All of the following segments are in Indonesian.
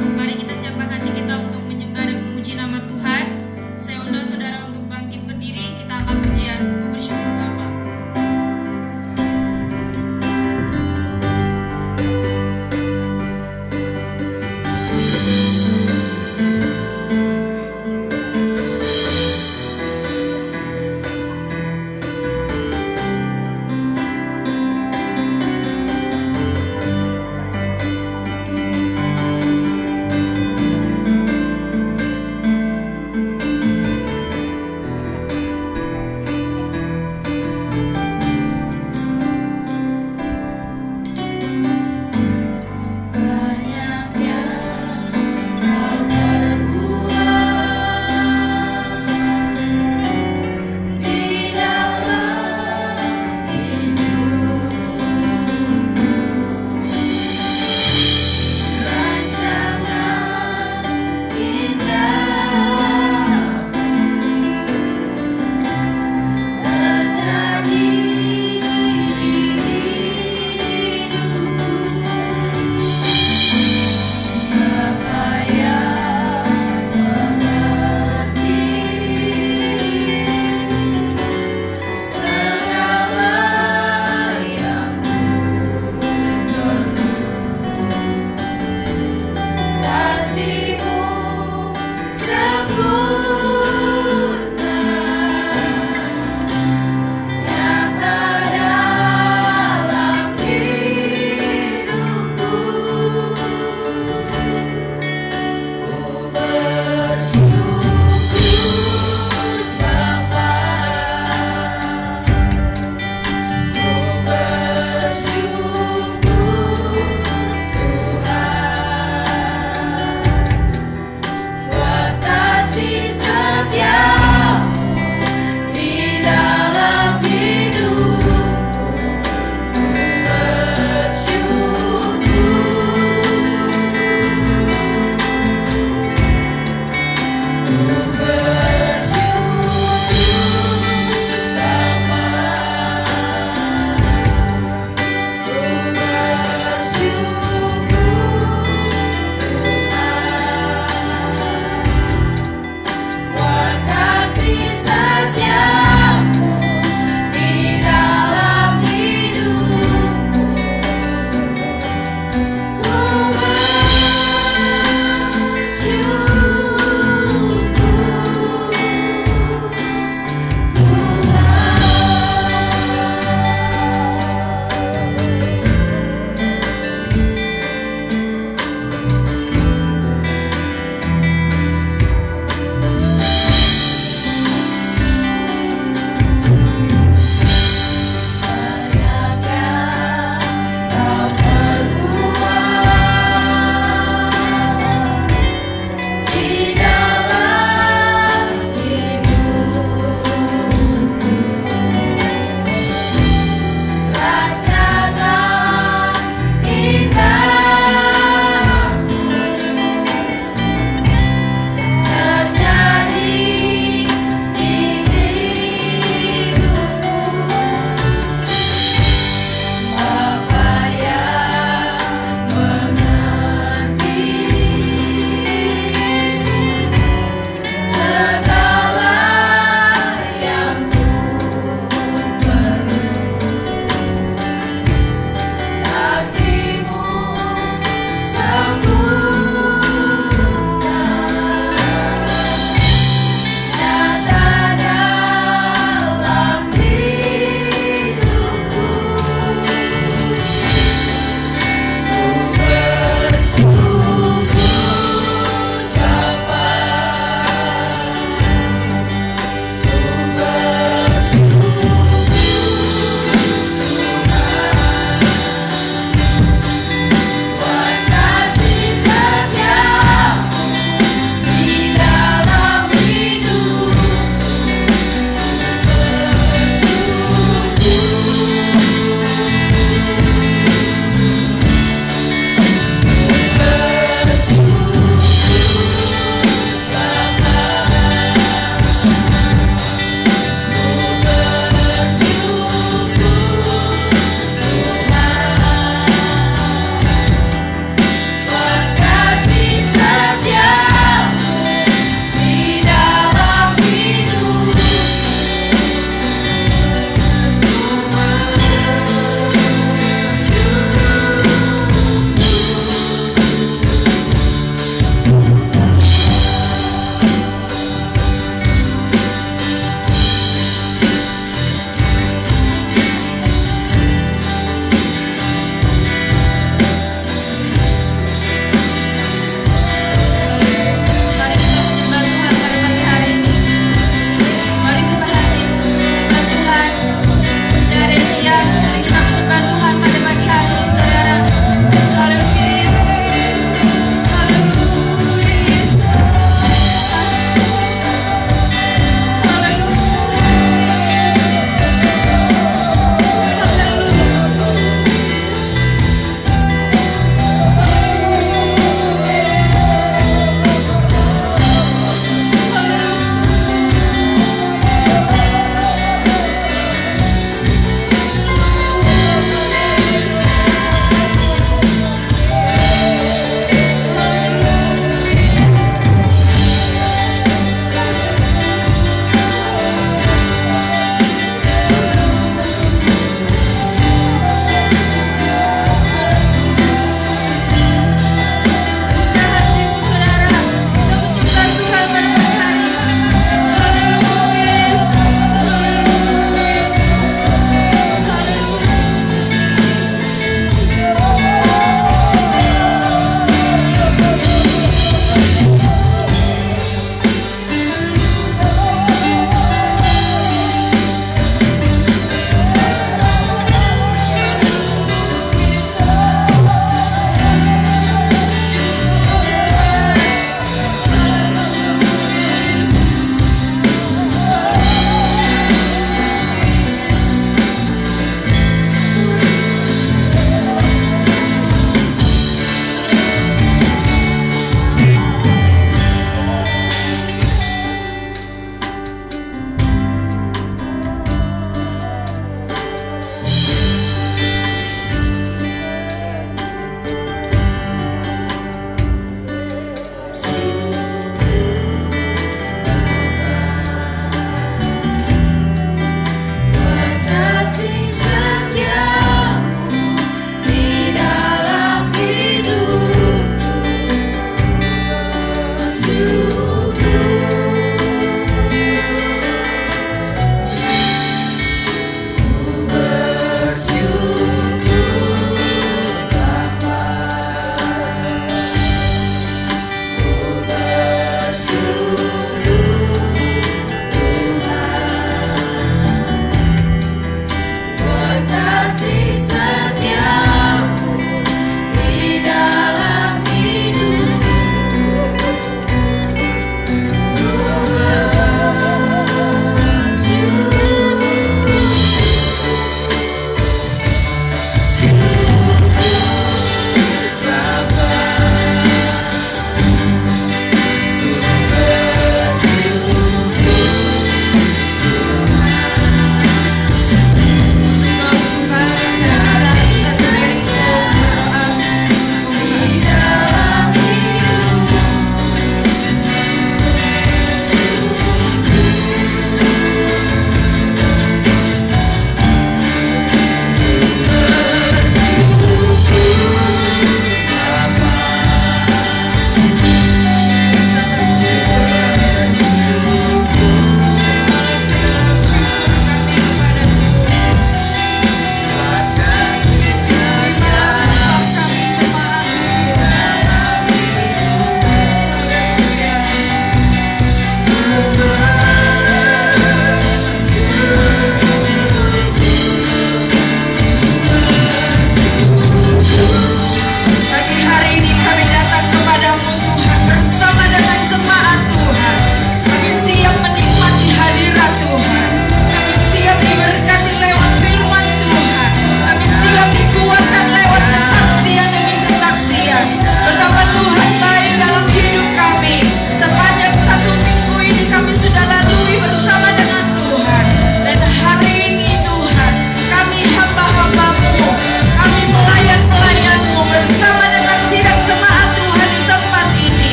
Mari kita siapkan hati kita untuk menyembah dan memuji nama Tuhan. Saya undang saudara untuk bangkit berdiri, kita angkat pujian. Ku bersyukur Bapa.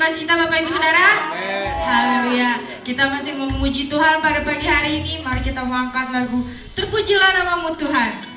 sukacita Bapak Ibu Saudara? Haleluya. Kita masih memuji Tuhan pada pagi hari ini. Mari kita mengangkat lagu Terpujilah Namamu Tuhan.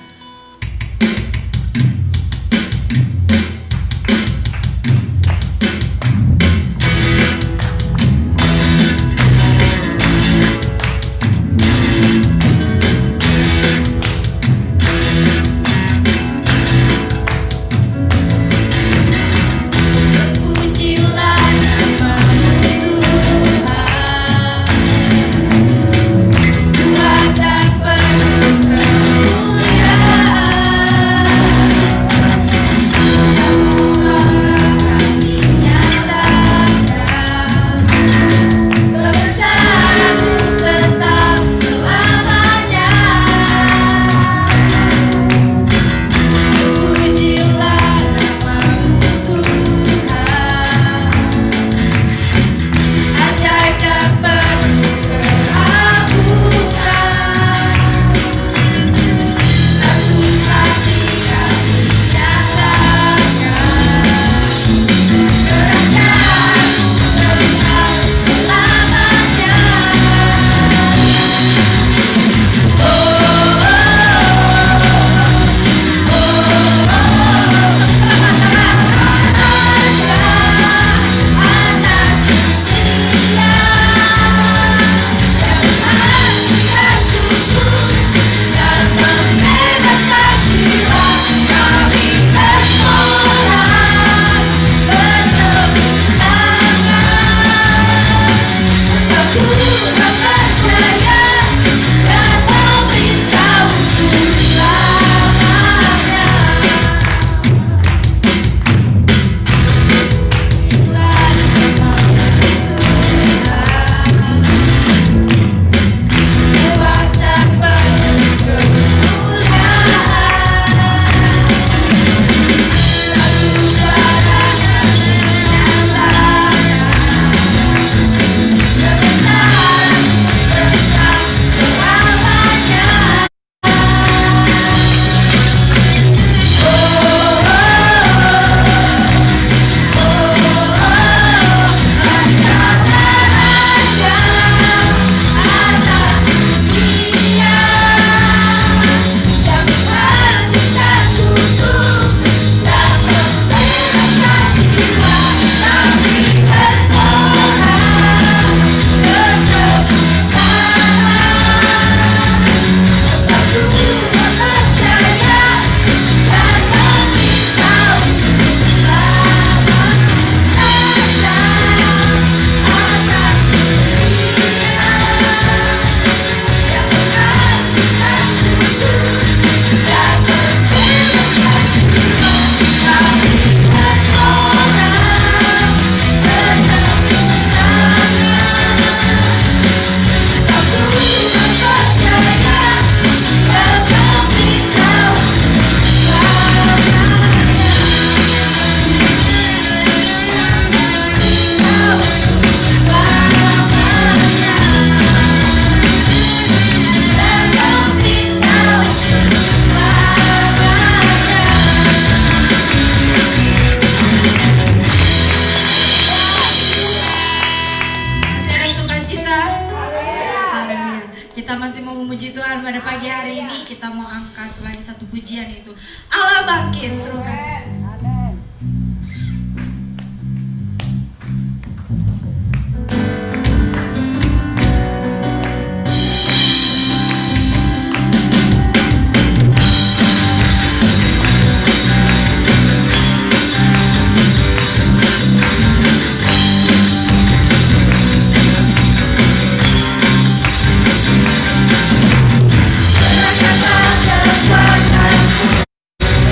Kita masih mau memuji Tuhan pada pagi hari ini. Kita mau angkat lagi satu pujian, yaitu Allah bangkit. Serukan.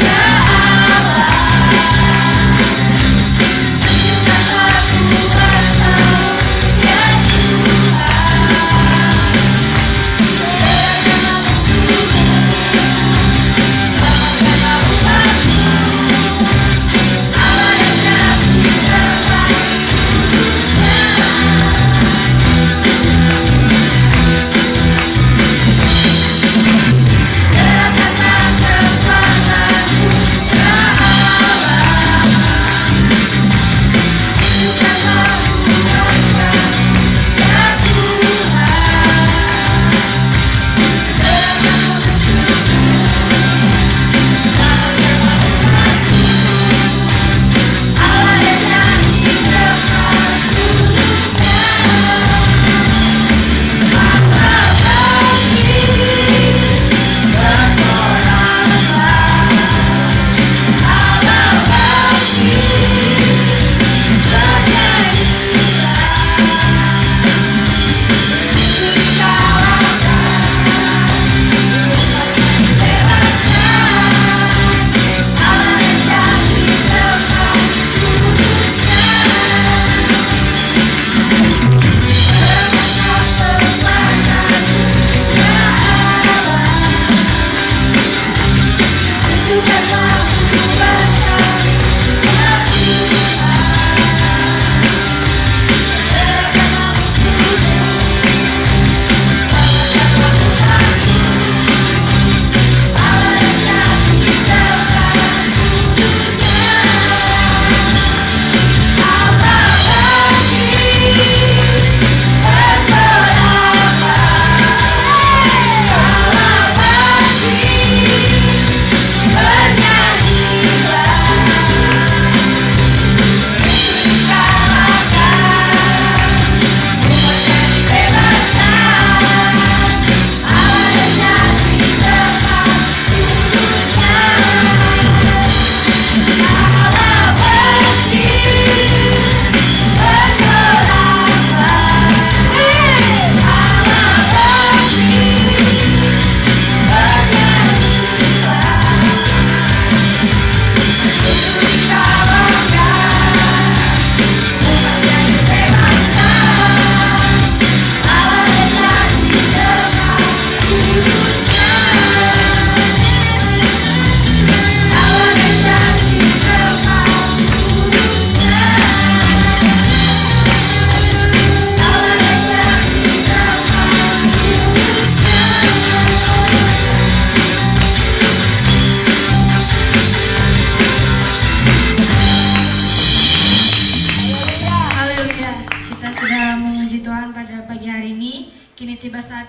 Ya Allah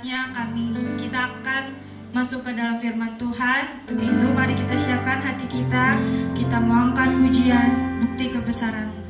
saatnya kita akan masuk ke dalam firman Tuhan. Untuk itu mari kita siapkan hati kita. Kita mohonkan pujian bukti kebesaran.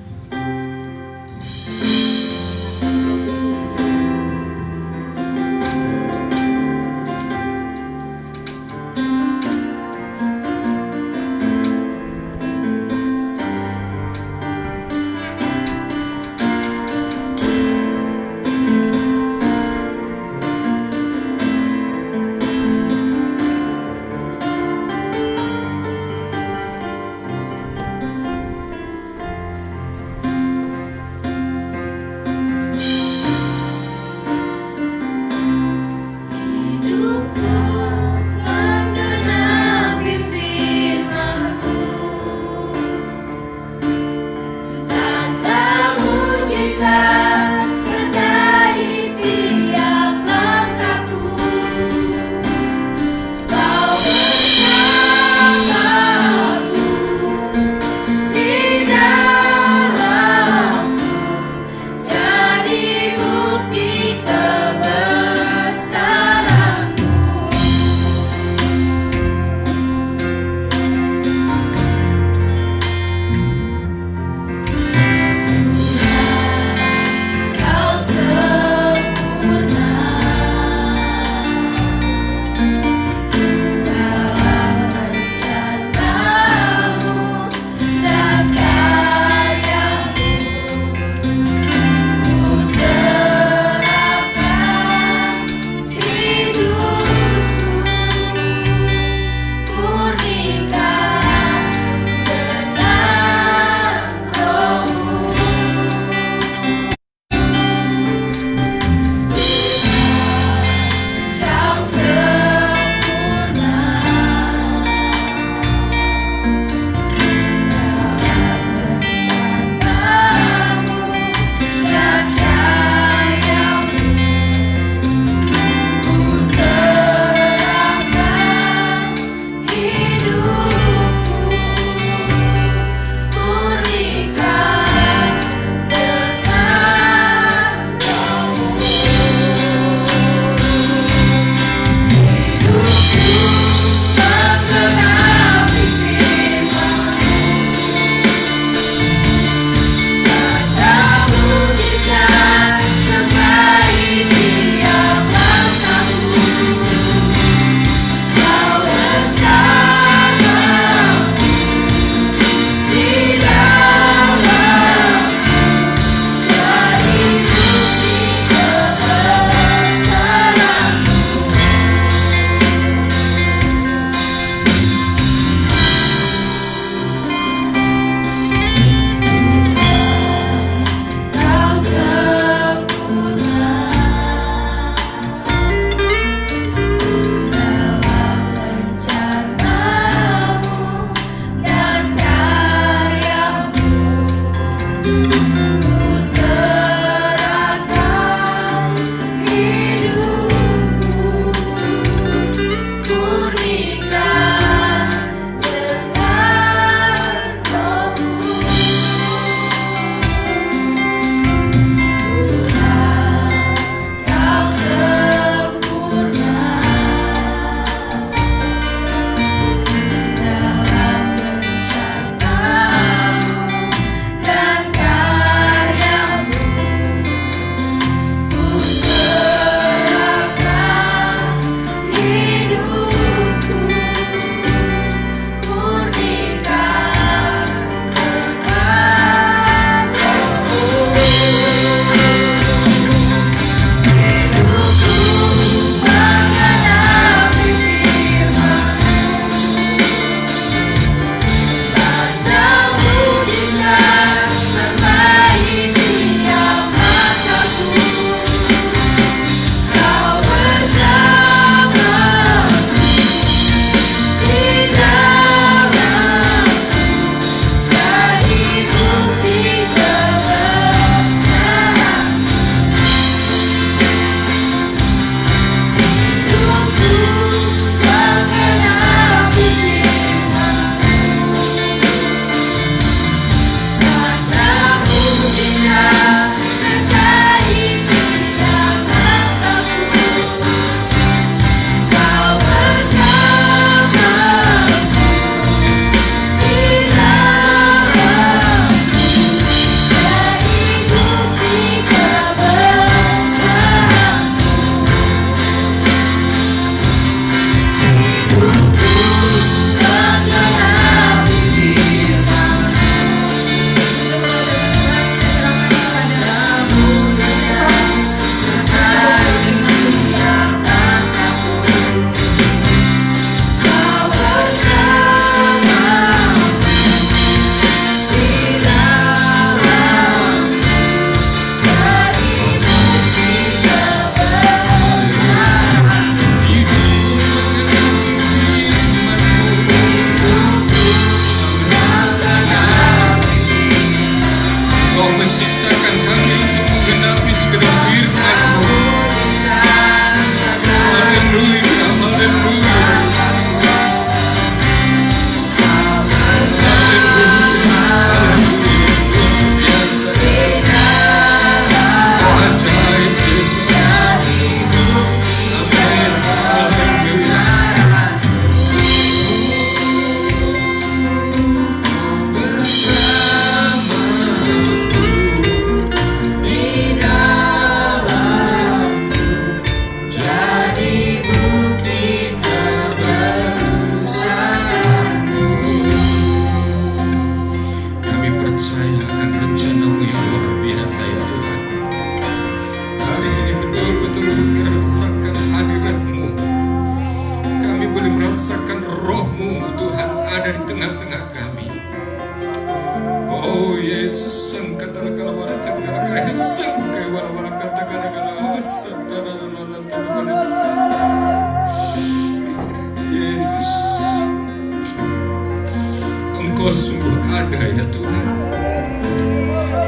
Engkau sungguh ada ya Tuhan.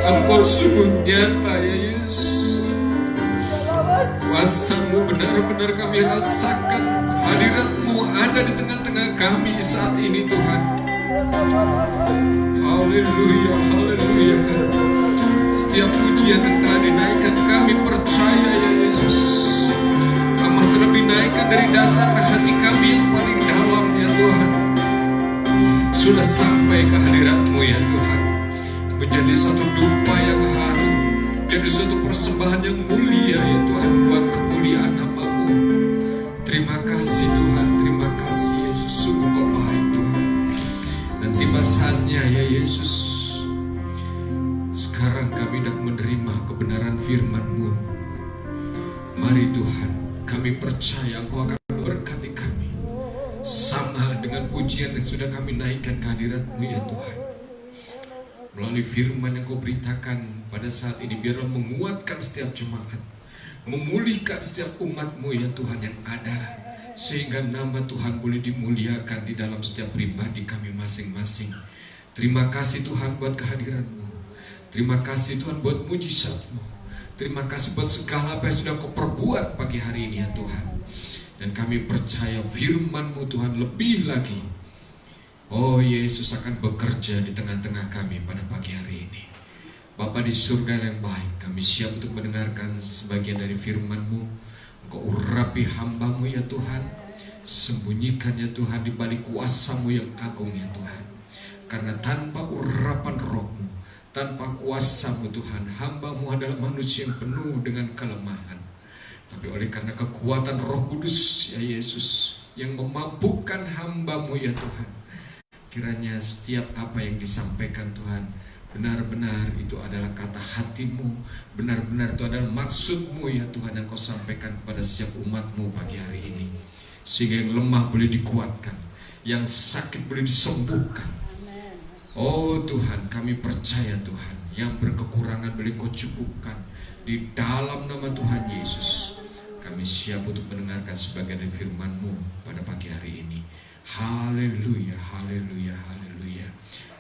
Engkau sungguh nyata ya Yesus. Kuasa-Mu benar-benar kami rasakan. Hadirat-Mu ada di tengah-tengah kami saat ini Tuhan. Haleluya, haleluya. Setiap pujian yang telah dinaikkan kami percaya ya Yesus. Amat terlebih naikkan dari dasar hati kami yang paling dalam ya Tuhan. Sudah sampai ke hadirat-Mu ya Tuhan. Menjadi satu dupa yang harum, jadi suatu persembahan yang mulia ya Tuhan, buat kemuliaan nama-Mu. Terima kasih Tuhan, terima kasih Yesus, sungguh Kau baik Tuhan. Dan tiba saatnya ya Yesus, sekarang kami hendak menerima kebenaran firman-Mu. Mari Tuhan, kami percaya Engkau akan memberkati kami, sama dengan pujian yang sudah kami naikkan ke hadirat-Mu ya Tuhan. Melalui firman yang Kau beritakan pada saat ini, biarlah menguatkan setiap jemaat, memulihkan setiap umat-Mu ya Tuhan yang ada, sehingga nama Tuhan boleh dimuliakan di dalam setiap pribadi kami masing-masing. Terima kasih Tuhan buat kehadiran-Mu. Terima kasih Tuhan buat mujizat-Mu. Terima kasih buat segala apa yang sudah Kau perbuat pagi hari ini ya Tuhan. Dan kami percaya firman-Mu Tuhan lebih lagi, oh Yesus akan bekerja di tengah-tengah kami pada pagi hari ini. Bapa di surga yang baik, kami siap untuk mendengarkan sebagian dari firman-Mu. Engkau urapi hamba-Mu ya Tuhan. Sembunyikan ya Tuhan di balik kuasa-Mu yang agung ya Tuhan. Karena tanpa urapan Roh-Mu, tanpa kuasa-Mu Tuhan, hamba-Mu adalah manusia yang penuh dengan kelemahan. Tapi oleh karena kekuatan Roh Kudus ya Yesus, yang memampukan hamba-Mu ya Tuhan, kiranya setiap apa yang disampaikan Tuhan, benar-benar itu adalah kata hati-Mu, benar-benar itu adalah maksud-Mu ya Tuhan, yang Kau sampaikan kepada setiap umat-Mu pagi hari ini. Sehingga yang lemah boleh dikuatkan, yang sakit boleh disembuhkan. Oh Tuhan, kami percaya Tuhan, yang berkekurangan boleh Kau cukupkan. Di dalam nama Tuhan Yesus, kami siap untuk mendengarkan sebagian dari firman-Mu pada pagi hari ini. Haleluya, haleluya, haleluya.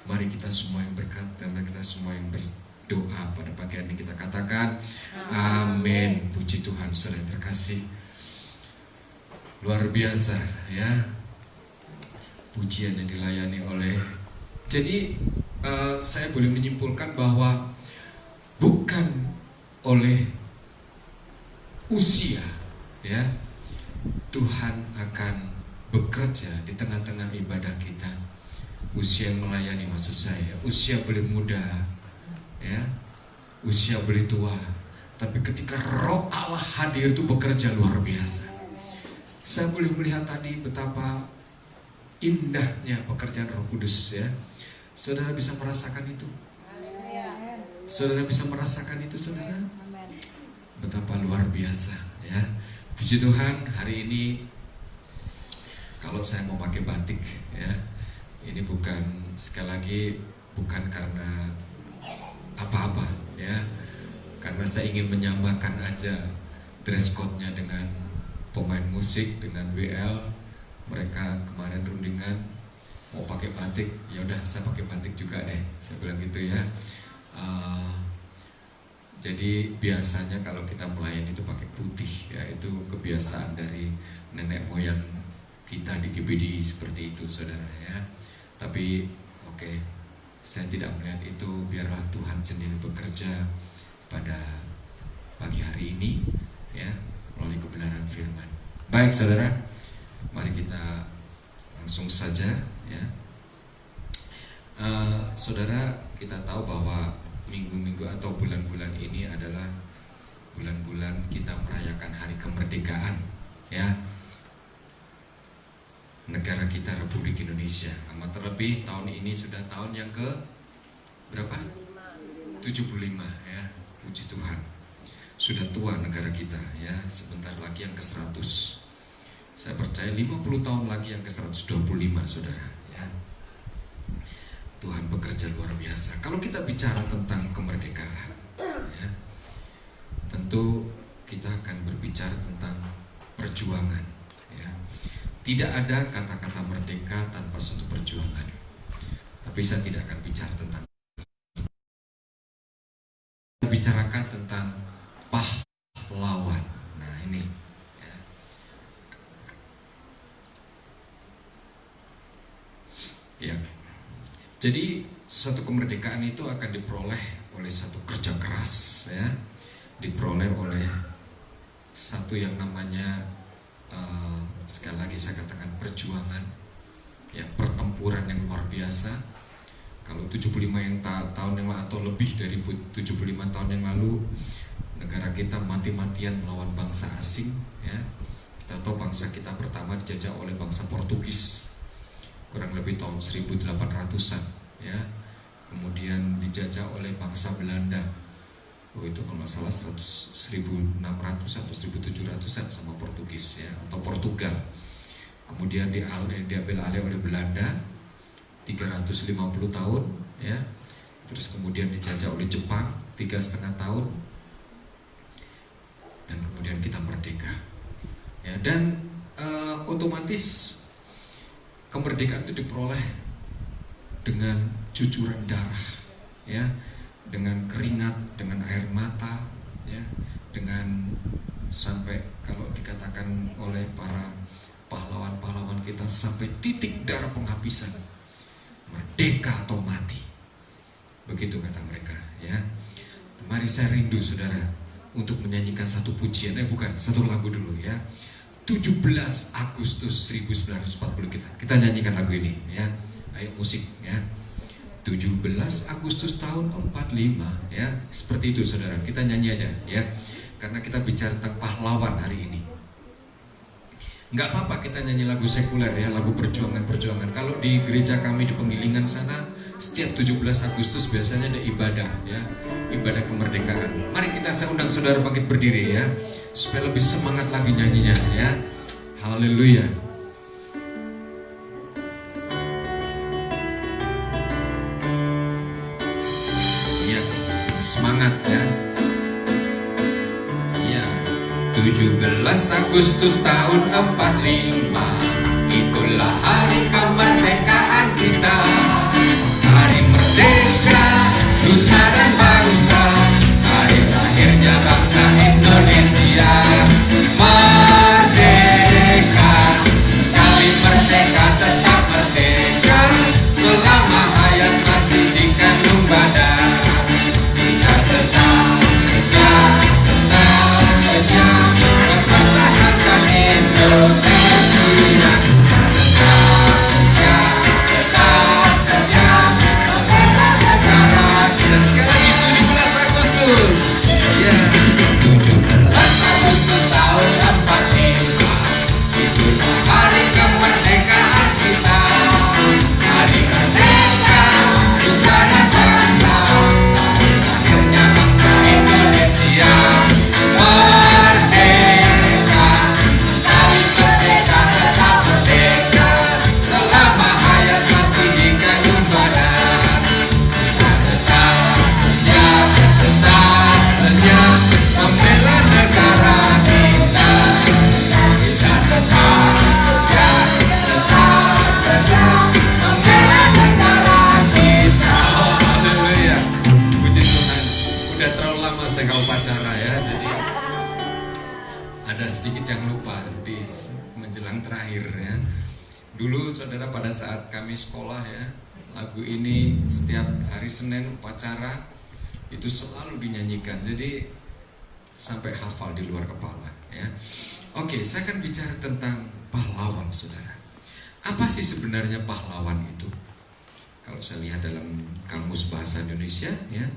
Mari kita semua yang berkata, mari kita semua yang berdoa pada pagi hari ini, kita katakan amin. Puji Tuhan, saudara terkasih. Luar biasa ya, pujian yang dilayani oleh. Jadi saya boleh menyimpulkan bahwa bukan oleh usia ya, Tuhan akan bekerja di tengah-tengah ibadah kita. Usia yang melayani, maksud saya, usia boleh muda ya, usia boleh tua, tapi ketika Roh Allah hadir itu bekerja luar biasa. Saya boleh melihat tadi betapa indahnya pekerjaan Roh Kudus ya. Saudara bisa merasakan itu? Saudara bisa merasakan itu saudara? Betapa luar biasa ya. Puji Tuhan, hari ini kalau saya mau pakai batik ya, ini bukan, sekali lagi bukan karena apa-apa ya, karena saya ingin menyamakan aja dress code-nya dengan pemain musik, dengan WL. Mereka kemarin rundingan mau pakai batik, ya udah saya pakai batik juga deh, saya bilang gitu ya. Jadi biasanya kalau kita melayani itu pakai putih ya, itu kebiasaan dari nenek moyang kita di GBD seperti itu saudara ya. Tapi oke, saya tidak melihat itu, biarlah Tuhan sendiri bekerja pada pagi hari ini ya, melalui kebenaran firman. Baik saudara, mari kita langsung saja ya. Saudara, kita tahu bahwa minggu-minggu atau bulan-bulan ini adalah bulan-bulan kita merayakan hari kemerdekaan ya, negara kita Republik Indonesia. Amat terlebih tahun ini sudah tahun yang ke berapa? 75 ya. Puji Tuhan, sudah tua negara kita ya. Sebentar lagi yang ke 100. Saya percaya 50 tahun lagi yang ke 125 saudara ya. Tuhan bekerja luar biasa. Kalau kita bicara tentang kemerdekaan ya, tentu kita akan berbicara tentang perjuangan ya. Tidak ada kata-kata merdeka tanpa suatu perjuangan. Tapi saya tidak akan bicara tentang, bicarakan tentang pahlawan. Nah ini ya. Ya. Jadi satu kemerdekaan itu akan diperoleh oleh satu kerja keras, ya, diperoleh oleh satu yang namanya sekali lagi saya katakan perjuangan, ya, pertempuran yang luar biasa. Kalau 75 tahun yang lalu atau lebih dari 75 tahun yang lalu, negara kita mati-matian melawan bangsa asing, ya. Kita tahu bangsa kita pertama dijajah oleh bangsa Portugis kurang lebih tahun 1800-an, ya. Kemudian dijajah oleh bangsa Belanda. Itu kalau nggak salah 1600 atau 1700-an sama Portugis, ya, atau Portugal. Kemudian diambil alih oleh Belanda 350 tahun, ya. Terus kemudian dijajah oleh Jepang 3,5 tahun, dan kemudian kita merdeka, ya. Dan otomatis kemerdekaan itu diperoleh dengan cucuran darah, ya, dengan keringat, dengan air mata, ya, dengan sampai kalau dikatakan oleh para pahlawan-pahlawan kita sampai titik darah penghabisan, merdeka atau mati, begitu kata mereka, ya. Mari saya rindu saudara untuk menyanyikan satu pujian, bukan, satu lagu dulu, ya. 17 Agustus 1940 kita nyanyikan lagu ini, ya. Ayo musik, ya. 17 Agustus tahun 45, ya. Seperti itu saudara, kita nyanyi aja, ya. Karena kita bicara tentang pahlawan hari ini. Nggak apa-apa kita nyanyi lagu sekuler, ya, lagu perjuangan-perjuangan. Kalau di gereja kami di Penggilingan sana, setiap 17 Agustus biasanya ada ibadah, ya, ibadah kemerdekaan. Mari saya undang saudara bangkit berdiri, ya, supaya lebih semangat lagi nyanyinya, ya. Haleluya. Ya, semangat, ya. 17 Agustus tahun 45, itulah hari kemerdekaan kita. Hari merdeka, nusa dan bangsa, hari lahirnya bangsa Indonesia. Merdeka, sekali merdeka tetap merdeka, selama hayat masih dikandung badan. Kita tetap saja mempertahankan Indonesia. Tetap saja membela negara kita. Sekali lagi 17 Agustus, ya, 17 Agustus tahun 45, itulah hari kemerdekaan kita. Hari merdeka, nusa dan bangsa, akhirnya bangsa Indonesia. Merdeka, sekali merdeka tetap merdeka, selama hayat masih dikandung badan. Kita tetap saja membela negara kita. Kita tetap saja membela negara kita. Oh, haleluya. Puji Tuhan. Udah terlalu lama saya nggak upacara, ya, jadi ada sedikit yang lupa di menjelang terakhir, ya. Dulu saudara pada saat kami sekolah, ya, lagu ini setiap hari Senin upacara itu selalu dinyanyikan, jadi sampai hafal di luar kepala, ya. Oke, saya akan bicara tentang pahlawan, saudara. Apa sih sebenarnya pahlawan itu? Kalau saya lihat dalam Kamus Bahasa Indonesia, ya,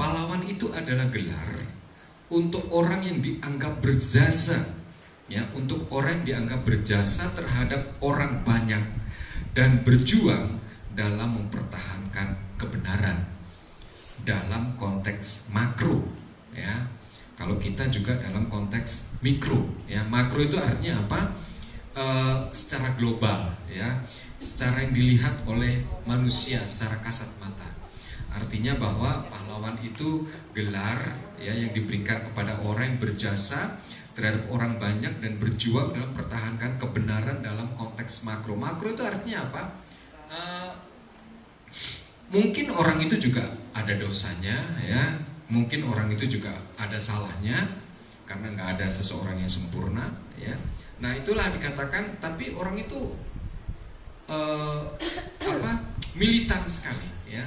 pahlawan itu adalah gelar untuk orang yang dianggap berjasa, ya, untuk orang yang dianggap berjasa terhadap orang banyak dan berjuang dalam mempertahankan kebenaran dalam konteks makro, ya. Kalau kita juga dalam konteks mikro, ya. Makro itu artinya apa? Secara global, ya, secara yang dilihat oleh manusia secara kasat mata. Artinya bahwa pahlawan itu gelar, ya, yang diberikan kepada orang yang berjasa terhadap orang banyak dan berjuang dalam mempertahankan kebenaran dalam konteks makro. Makro itu artinya apa? mungkin orang itu juga ada dosanya ya, mungkin orang itu juga ada salahnya, karena nggak ada seseorang yang sempurna ya. Nah itulah dikatakan, tapi orang itu militan sekali ya,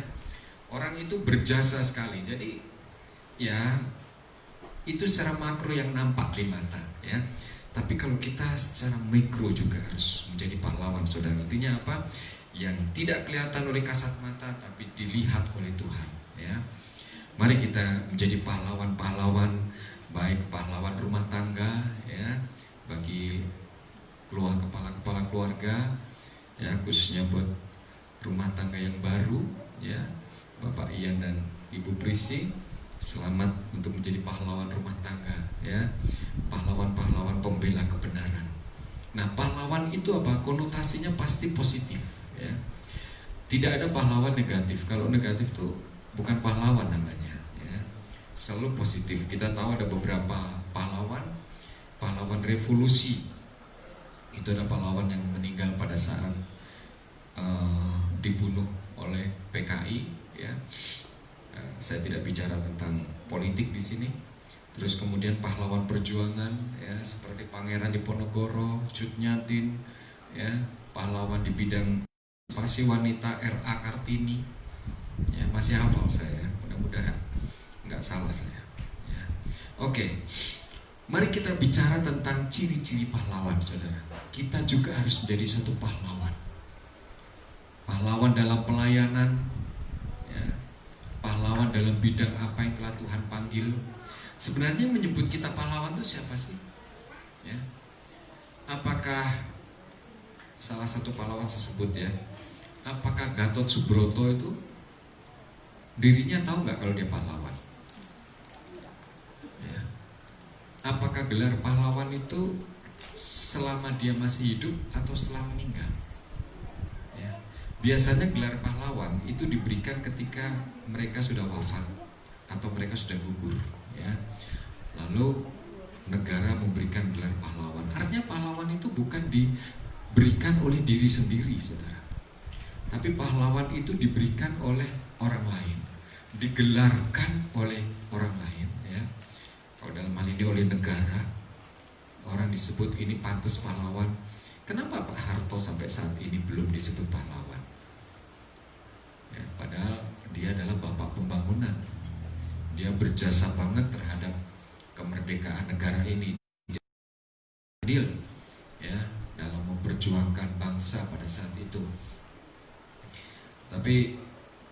orang itu berjasa sekali. Jadi ya itu secara makro yang nampak di mata ya. Tapi kalau kita secara mikro juga harus menjadi pahlawan, saudara. Artinya apa? Yang tidak kelihatan oleh kasat mata, tapi dilihat oleh Tuhan ya. Mari kita menjadi pahlawan-pahlawan, baik pahlawan rumah tangga ya, bagi kepala-kepala keluarga ya, khususnya buat rumah tangga yang baru ya, Bapak Ian dan Ibu Prisi, selamat untuk menjadi pahlawan rumah tangga ya, pahlawan-pahlawan pembela kebenaran. Nah pahlawan itu apa? Konotasinya pasti positif ya. Tidak ada pahlawan negatif. Kalau negatif tuh bukan pahlawan namanya ya. Selalu positif. Kita tahu ada beberapa pahlawan revolusi. Itu ada pahlawan yang meninggal pada saat dibunuh oleh PKI ya. Saya tidak bicara tentang politik di sini. Terus kemudian pahlawan perjuangan ya, seperti Pangeran Diponegoro, Cut Nyatin ya, pahlawan di bidang spasi wanita R.A. Kartini ya, masih hafal saya, mudah-mudahan nggak salah saya ya. Oke, mari kita bicara tentang ciri-ciri pahlawan, saudara. Kita juga harus menjadi satu pahlawan, pahlawan dalam pelayanan ya, pahlawan dalam bidang apa yang telah Tuhan panggil. Sebenarnya menyebut kita pahlawan itu siapa sih? Ya. Apakah salah satu pahlawan saya sebut ya? Apakah Gatot Subroto itu dirinya tahu nggak kalau dia pahlawan? Ya. Apakah gelar pahlawan itu selama dia masih hidup atau setelah meninggal? Ya. Biasanya gelar pahlawan itu diberikan ketika mereka sudah wafat atau mereka sudah gugur ya. Lalu negara memberikan gelar pahlawan. Artinya pahlawan itu bukan diberikan oleh diri sendiri, saudara, tapi pahlawan itu diberikan oleh orang lain, digelarkan oleh orang lain ya. Kalau dalam hal ini oleh negara, orang disebut ini pantas pahlawan. Kenapa Pak Harto sampai saat ini belum disebut pahlawan ya, padahal dia adalah bapak pembangunan. Dia berjasa banget terhadap kemerdekaan negara ini, adil ya, dalam memperjuangkan bangsa pada saat itu. Tapi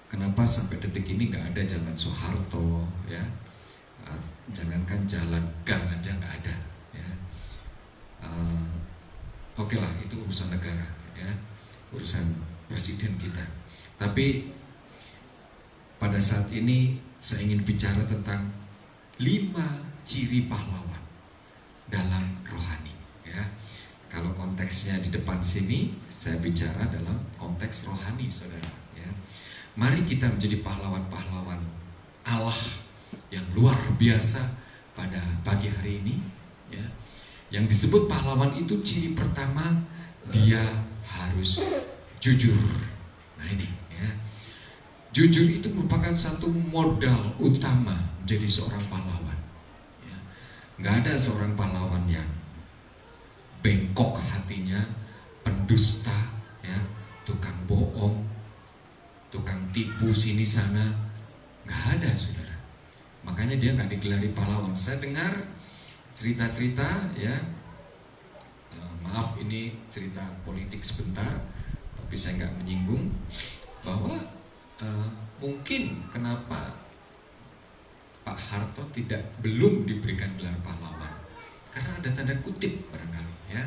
kenapa sampai detik ini nggak ada jalan Soeharto ya? Jangankan jalan gang aja nggak ada ya. Oke lah, itu urusan negara ya, urusan presiden kita. Tapi pada saat ini saya ingin bicara tentang 5 ciri pahlawan dalam rohani ya. Kalau konteksnya di depan sini, saya bicara dalam konteks rohani, saudara ya. Mari kita menjadi pahlawan-pahlawan Allah yang luar biasa pada pagi hari ini ya. Yang disebut pahlawan itu ciri pertama, dia harus jujur. Nah ini ya, jujur itu merupakan satu modal utama menjadi seorang pahlawan ya. Nggak ada seorang pahlawan yang bengkok hatinya, pendusta ya, tukang bohong, tukang tipu sini sana. Nggak ada, saudara. Makanya dia nggak digelari pahlawan. Saya dengar cerita-cerita ya, maaf ini cerita politik sebentar, tapi saya nggak menyinggung, bahwa mungkin kenapa Pak Harto belum diberikan gelar pahlawan, karena ada tanda kutip barangkali ya,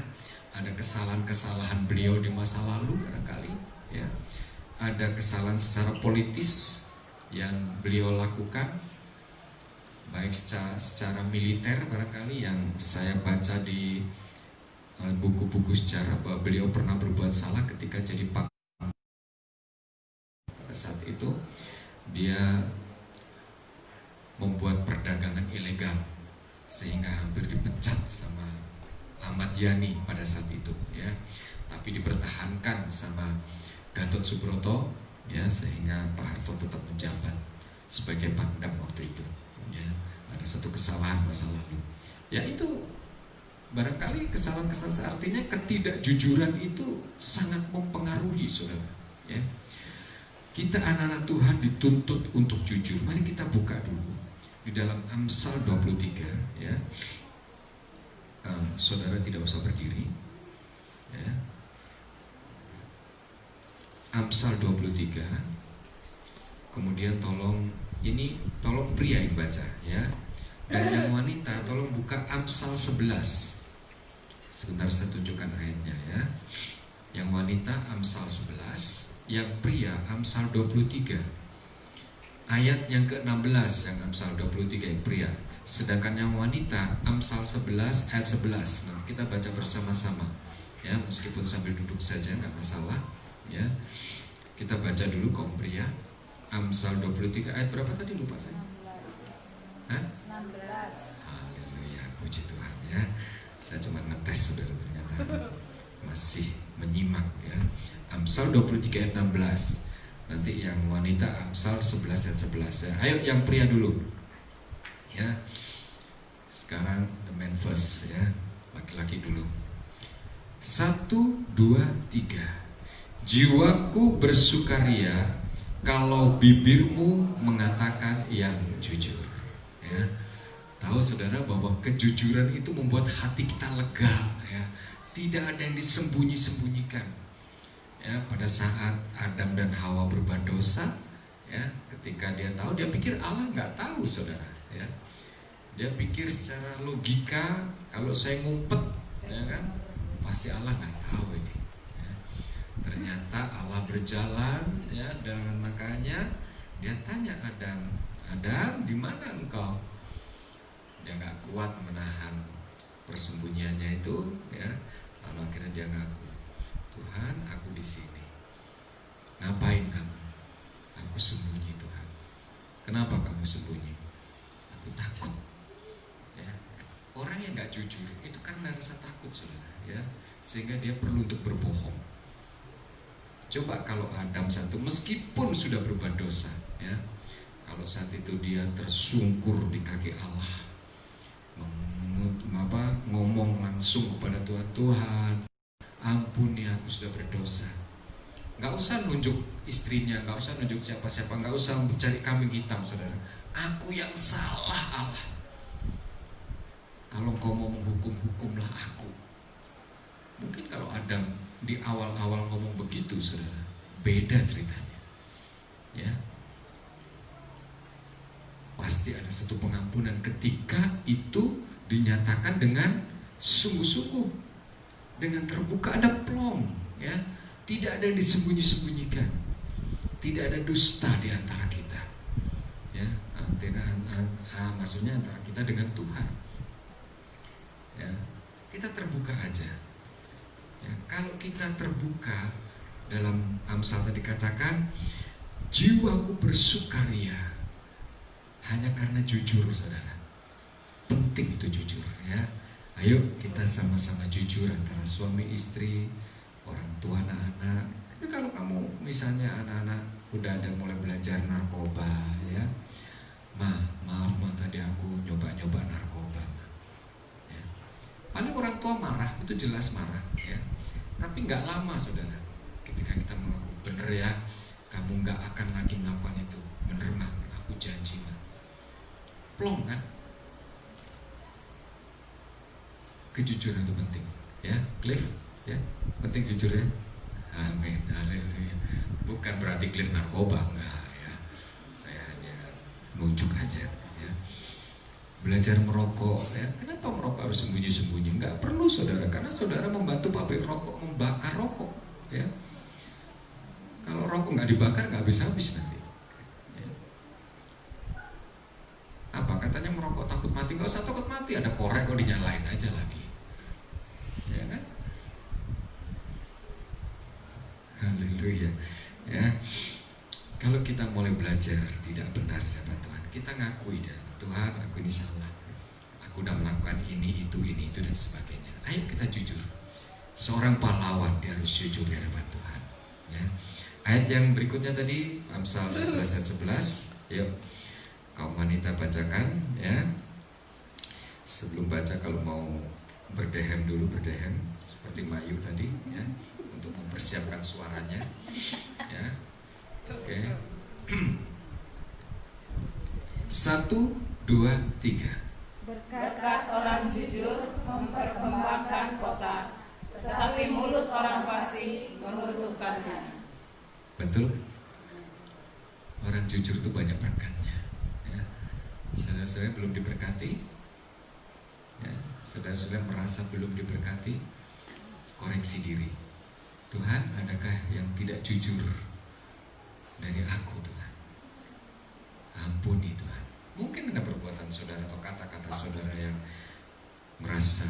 ada kesalahan-kesalahan beliau di masa lalu barangkali ya, ada kesalahan secara politis yang beliau lakukan, baik secara militer barangkali, yang saya baca di buku-buku sejarah bahwa beliau pernah berbuat salah ketika jadi Pak. Pada saat itu dia membuat perdagangan ilegal sehingga hampir dipecat sama Ahmad Yani pada saat itu ya. Tapi dipertahankan sama Gatot Subroto ya, sehingga Pak Harto tetap menjabat sebagai Pangdam waktu itu. Ya, ada satu kesalahan masa lalu. Ya itu barangkali kesalahan-kesalahan, artinya ketidakjujuran itu sangat mempengaruhi saudara. Ya, kita anak-anak Tuhan dituntut untuk jujur. Mari kita buka dulu di dalam Amsal 23 ya. Saudara tidak usah berdiri ya. Amsal 23. Kemudian tolong pria yang baca ya. Dan yang wanita tolong buka Amsal 11. Sebentar saya tunjukkan ayatnya ya. Yang wanita Amsal 11, yang pria Amsal 23. Ayat yang ke-16 yang Amsal 23 yang pria. Sedangkan yang wanita Amsal 11 ayat 11. Nah, kita baca bersama-sama ya, meskipun sambil duduk saja nggak masalah ya. Kita baca dulu kaum pria. Amsal 23 ayat berapa tadi, lupa saya? 16. Haleluya, puji Tuhan ya. Saya cuma ngetes saudara, ternyata masih menyimak ya. Amsal 23 ayat 16. Nanti yang wanita Amsal 11 ayat 11 ya. Ayo yang pria dulu ya. Sekarang the man first ya, laki-laki dulu. 1, 2, 3. Jiwaku bersukaria kalau bibirmu mengatakan yang jujur ya. Tahu saudara bahwa kejujuran itu membuat hati kita lega ya. Tidak ada yang disembunyi-sembunyikan ya. Pada saat Adam dan Hawa berbuat dosa ya, ketika dia tahu, dia pikir Allah nggak tahu saudara ya. Dia pikir secara logika, kalau saya ngumpet ya kan, pasti Allah nggak tahu ini ya. Ternyata Allah berjalan ya, dan makanya dia tanya Adam, di mana engkau? Dia nggak kuat menahan persembunyiannya itu ya. Lalu akhirnya dia ngaku, Tuhan, aku di sini. Ngapain kamu? Aku sembunyi Tuhan. Kenapa kamu sembunyi? Aku takut. Ya. Orang yang nggak jujur itu karena rasa takut saudara ya, sehingga dia perlu untuk berbohong. Coba kalau Adam satu, meskipun sudah berbuat dosa ya, kalau saat itu dia tersungkur di kaki Allah, ngomong langsung kepada Tuhan, Tuhan ampuni aku sudah berdosa. Nggak usah nunjuk istrinya, nggak usah nunjuk siapa-siapa, nggak usah mencari kambing hitam saudara. Aku yang salah Allah. Kalau kau mau menghukum, hukumlah aku. Mungkin kalau Adam di awal-awal ngomong begitu saudara, beda ceritanya ya. Pasti ada satu pengampunan ketika itu dinyatakan dengan sungguh-sungguh, dengan terbuka, ada plong ya. Tidak ada yang disembunyi-sembunyikan, tidak ada dusta di antara kita ya. Maksudnya antara kita dengan Tuhan ya. Kita terbuka aja ya. Kalau kita terbuka, dalam Amsal tadi dikatakan, jiwaku bersukaria hanya karena jujur saudara. Penting itu jujur ya. Ayo kita sama-sama jujur antara suami istri, orang tua anak-anak. Tapi kalau kamu misalnya anak-anak udah ada mulai belajar narkoba ya, maaf tadi aku nyoba narkoba ya. Paling orang tua marah, itu jelas marah ya. Tapi nggak lama saudara, ketika kita mengaku, bener ya, kamu nggak akan lagi melakukan itu, bener mah, aku janji mah. Plong kan? Kejujuran itu penting ya, Cliff ya, penting jujur ya. Amin, haleluya. Bukan berarti Cliff narkoba, enggak ya. Saya hanya nunjuk aja ya. Belajar merokok ya. Kenapa merokok harus sembunyi-sembunyi? Enggak perlu saudara, karena saudara membantu pabrik rokok membakar rokok ya. Kalau rokok nggak dibakar nggak habis-habis nanti ya. Apa katanya merokok takut mati? Nggak usah takut mati, ada korek kok, dinyalain aja lagi ya kan. Haleluya ya. Kalau kita mulai belajar tidak benar di hadapan Tuhan, kita ngakui dan Tuhan, aku ini salah, aku udah melakukan ini itu dan sebagainya. Ayo kita jujur. Seorang pahlawan dia harus jujur di hadapan Tuhan ya. Ayat yang berikutnya tadi Amsal 11 ayat 11. Yuk kaum wanita bacakan ya. Sebelum baca kalau mau berdehem dulu, berdehem seperti Mayu tadi ya, untuk mempersiapkan suaranya ya. Oke. 1, 2, 3. Berkat orang jujur memperkembangkan kota, tetapi mulut orang fasik meruntuhkannya. Betul. Orang jujur itu banyak berkatnya ya. Saudara-saudara belum diberkati ya, saudara-saudara merasa belum diberkati, koreksi diri. Tuhan, adakah yang tidak jujur dari aku Tuhan? Ampuni Tuhan. Mungkin ada perbuatan saudara atau kata-kata saudara yang merasa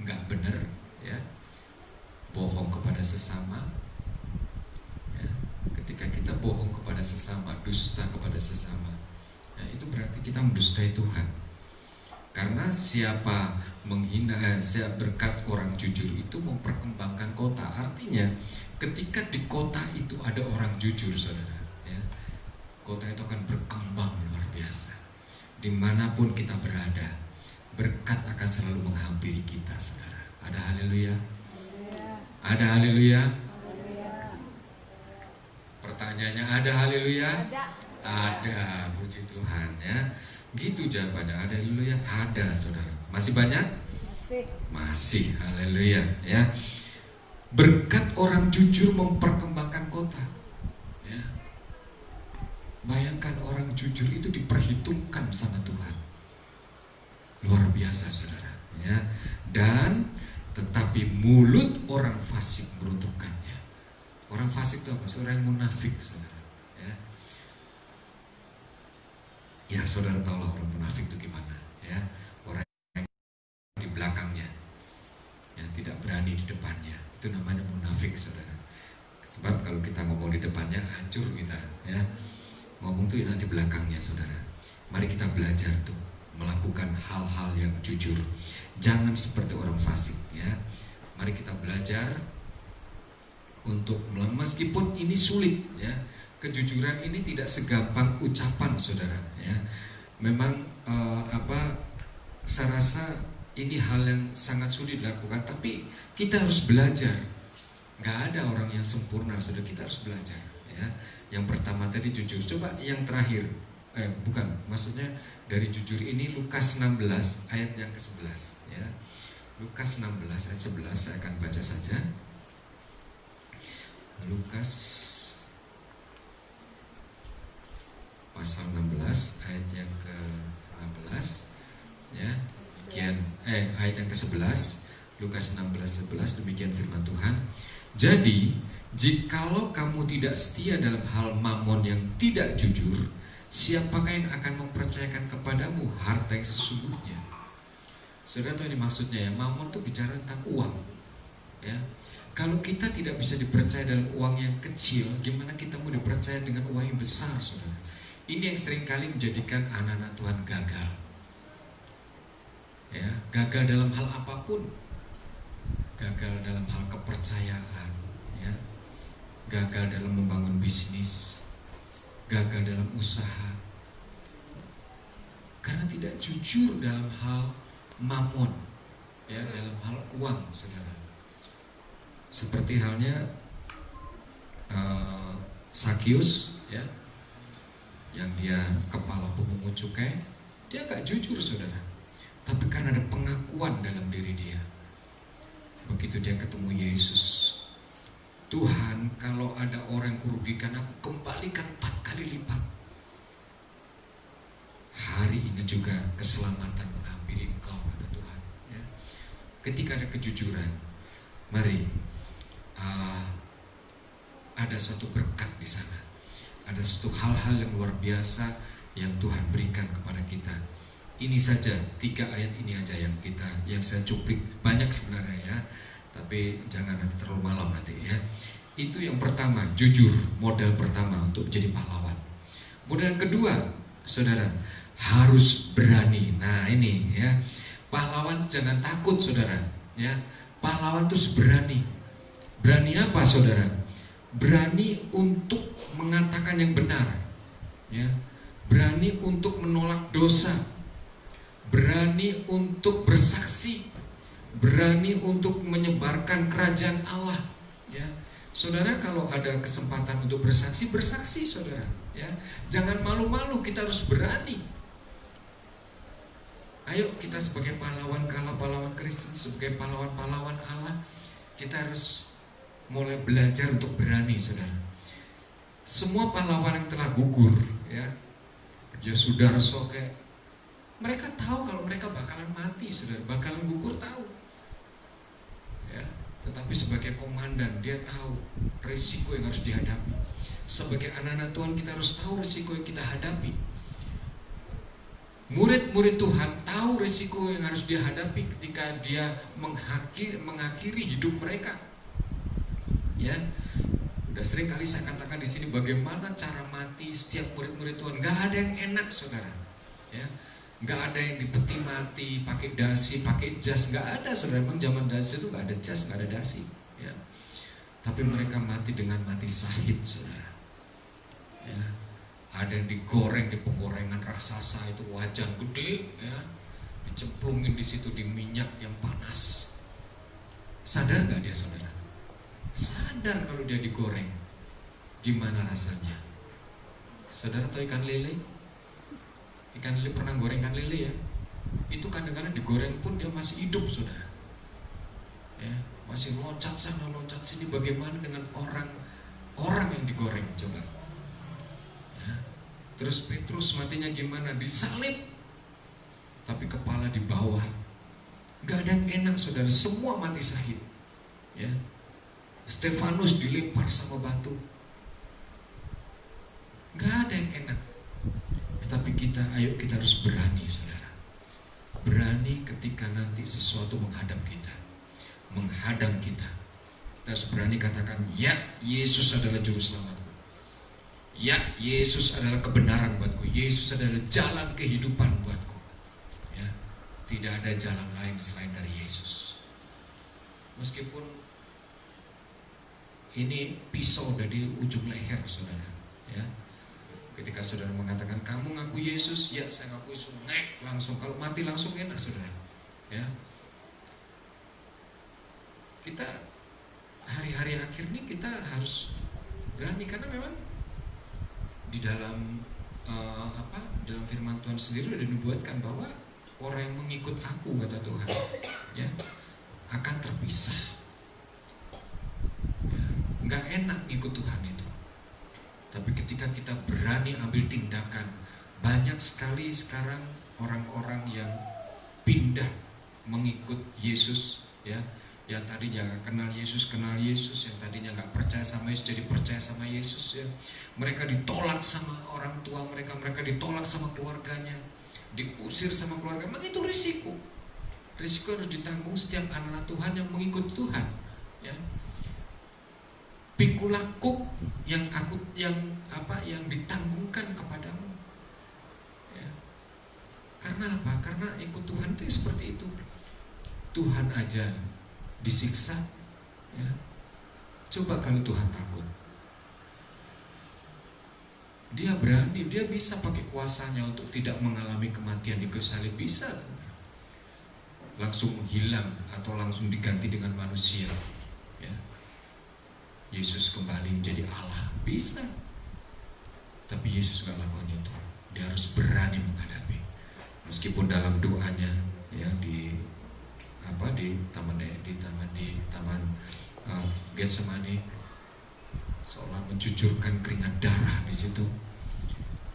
nggak benar ya, bohong kepada sesama ya. Ketika kita bohong kepada sesama, dusta kepada sesama ya, itu berarti kita mendustai Tuhan. Karena siapa menghina, siapa berkat orang jujur itu memperkembangkan kota. Artinya ketika di kota itu ada orang jujur saudara ya, kota itu akan berkembang luar biasa. Dimanapun kita berada, berkat akan selalu menghampiri kita saudara. Ada haleluya? Ada haleluya? Pertanyaannya ada haleluya? Ada, puji Tuhan ya. Gitu jawabannya, ada haleluya? Ada saudara. Masih banyak? Masih, haleluya ya. Berkat orang jujur memperkembangkan kota ya. Bayangkan orang jujur itu diperhitungkan sama Tuhan. Luar biasa saudara ya. Dan tetapi mulut orang fasik meruntuhkannya. Orang fasik itu apa? Seorang yang munafik saudara ya. Ya saudara tahulah orang munafik itu gimana ya. Orang yang di belakangnya ya, tidak berani di depannya, itu namanya munafik saudara. Sebab kalau kita ngomong di depannya hancur kita ya. Ngomong tuh di belakangnya saudara. Mari kita belajar tuh melakukan hal-hal yang jujur. Jangan seperti orang fasik ya. Mari kita belajar untuk meskipun ini sulit ya. Kejujuran ini tidak segampang ucapan saudara ya. Memang saya rasa ini hal yang sangat sulit dilakukan, tapi kita harus belajar. Gak ada orang yang sempurna saudara, kita harus belajar ya. Yang pertama tadi jujur. Coba yang terakhir bukan, maksudnya dari jujur ini Lukas 16 ayat yang ke-11 ya. Lukas 16 ayat 11 saya akan baca saja. Lukas pasal 16 ayat yang ke-16 ya. Ayat yang ke-11 Lukas 16:11 demikian firman Tuhan. Jadi jikalau kamu tidak setia dalam hal mamon yang tidak jujur, siapakah yang akan mempercayakan kepadamu harta yang sesungguhnya? Saudara tahu ini maksudnya ya, mamon itu bicara tentang uang ya. Kalau kita tidak bisa dipercaya dalam uang yang kecil, gimana kita mau dipercaya dengan uang yang besar saudara? Ini yang seringkali menjadikan anak-anak Tuhan gagal ya. Gagal dalam hal apapun. Gagal dalam hal kepercayaan ya. Gagal dalam membangun bisnis, gagal dalam usaha, karena tidak jujur dalam hal mamon ya, dalam hal uang saudara. Seperti halnya Sakius ya, yang dia kepala pemungut cukai, dia gak jujur saudara, tapi karena ada pengakuan dalam diri dia. Begitu dia ketemu Yesus, Tuhan, kalau ada orang yang kurugikan aku, kembalikan 4 kali lipat. Hari ini juga keselamatan menghampiri engkau, kata Tuhan ya. Ketika ada kejujuran, mari ada satu berkat di sana. Ada satu hal-hal yang luar biasa yang Tuhan berikan kepada kita. Ini saja 3 ayat ini aja yang saya cuplik, banyak sebenarnya ya, tapi jangan nanti terlalu malam nanti ya. Itu yang pertama, jujur, modal pertama untuk menjadi pahlawan. Modal kedua, saudara, harus berani. Nah ini ya, pahlawan jangan takut saudara ya. Pahlawan terus berani. Berani apa saudara? berani untuk mengatakan yang benar, ya, berani untuk menolak dosa, berani untuk bersaksi, berani untuk menyebarkan kerajaan Allah, ya. Saudara, kalau ada kesempatan untuk bersaksi, bersaksi saudara, ya. Jangan malu-malu, kita harus berani. Ayo kita sebagai pahlawan Kristen, sebagai pahlawan Allah, kita harus mulai belajar untuk berani, saudara. Semua pahlawan yang telah gugur, ya, Yosudarso kayak, mereka tahu kalau mereka bakalan mati, saudara, bakalan gugur, tahu, ya. Tetapi sebagai komandan, dia tahu risiko yang harus dihadapi. Sebagai anak-anak Tuhan, kita harus tahu risiko yang kita hadapi. Murid-murid Tuhan tahu risiko yang harus dihadapi ketika dia mengakhiri hidup mereka. Ya, udah sering kali saya katakan di sini bagaimana cara mati setiap murid-murid Tuhan. Gak ada yang enak, saudara. Ya, gak ada yang dipeti mati pakai dasi, pakai jas, gak ada, saudara. Memang zaman dasi itu gak ada jas, gak ada dasi, ya. Tapi mereka mati dengan mati syahid, saudara. Ya, ada yang digoreng di penggorengan raksasa itu, wajan gede, ya, dicemplungin di situ di minyak yang panas. Sadar gak dia, saudara? Sadar kalau dia digoreng, gimana rasanya? Saudara tahu ikan lele? Ikan lele, pernah goreng ikan lele, ya? Itu kadang-kadang digoreng pun dia masih hidup, saudara. Ya, masih loncat sana loncat sini. Bagaimana dengan orang yang digoreng, coba? Ya. Terus Petrus matinya gimana? Disalib, tapi kepala di bawah. Gak ada yang enak, saudara. Semua mati syahid, ya. Stefanus dilempar sama batu. Gak ada yang enak. Tetapi ayo kita harus berani, saudara. Berani ketika nanti sesuatu menghadang kita, menghadang kita. Kita harus berani katakan, ya, Yesus adalah juru selamatku. Ya, Yesus adalah kebenaran buatku. Yesus adalah jalan kehidupan buatku. Ya, tidak ada jalan lain selain dari Yesus. Meskipun ini pisau udah di ujung leher, saudara, ya. Ketika saudara mengatakan, kamu ngaku Yesus, ya saya ngaku Yesus, langsung, kalau mati langsung enak, saudara, ya. Kita hari-hari akhir ini kita harus berani, karena memang di dalam dalam firman Tuhan sendiri sudah dibuatkan bahwa orang yang mengikut aku, kata Tuhan, ya, akan terpisah. Gak enak ikut Tuhan itu. Tapi ketika kita berani ambil tindakan, banyak sekali sekarang orang-orang yang pindah mengikut Yesus, ya. Yang tadinya gak kenal Yesus, yang tadinya gak percaya sama Yesus jadi percaya sama Yesus, ya. Mereka ditolak sama orang tua mereka ditolak sama keluarganya, diusir sama keluarga. Memang itu risiko harus ditanggung setiap anak-anak Tuhan yang mengikut Tuhan, ya. Pikulakuk yang ditanggungkan kepadamu, ya. Karena apa? Karena ikut Tuhan itu seperti itu. Tuhan aja disiksa, ya. Coba kalau Tuhan takut, dia berani, dia bisa pakai kuasanya untuk tidak mengalami kematian di kayu salib, bisa tuh. Langsung menghilang atau langsung diganti dengan manusia, ya. Yesus kembali menjadi Allah, bisa. Tapi Yesus gak lakukan itu. Dia harus berani menghadapi. Meskipun dalam doanya, ya, di taman Getsemani, seolah mencucurkan keringat darah di situ.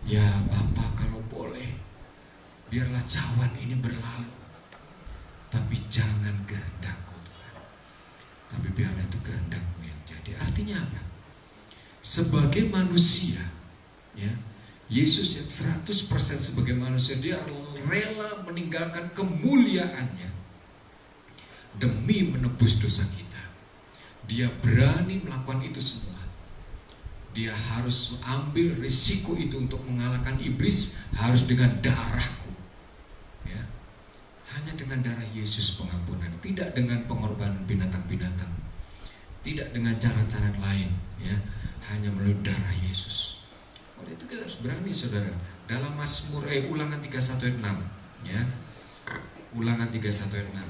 Ya Bapa, kalau boleh, biarlah cawan ini berlalu, tapi jangan kehendakku, Tuhan, tapi biarlah itu kehendakmu yang jadi. Artinya apa? Sebagai manusia, ya, Yesus yang 100% sebagai manusia, dia rela meninggalkan kemuliaannya demi menebus dosa kita. Dia berani melakukan itu semua. Dia harus ambil risiko itu untuk mengalahkan iblis, harus dengan darahku, ya. Hanya dengan darah Yesus pengampunan, tidak dengan pengorbanan binatang-binatang. tidak dengan cara-cara lain, ya, hanya melalui darah Yesus. Oleh itu kita harus berani, saudara. Dalam Mazmur Ulangan 31 ayat 6, ya. Ulangan 31 ayat 6.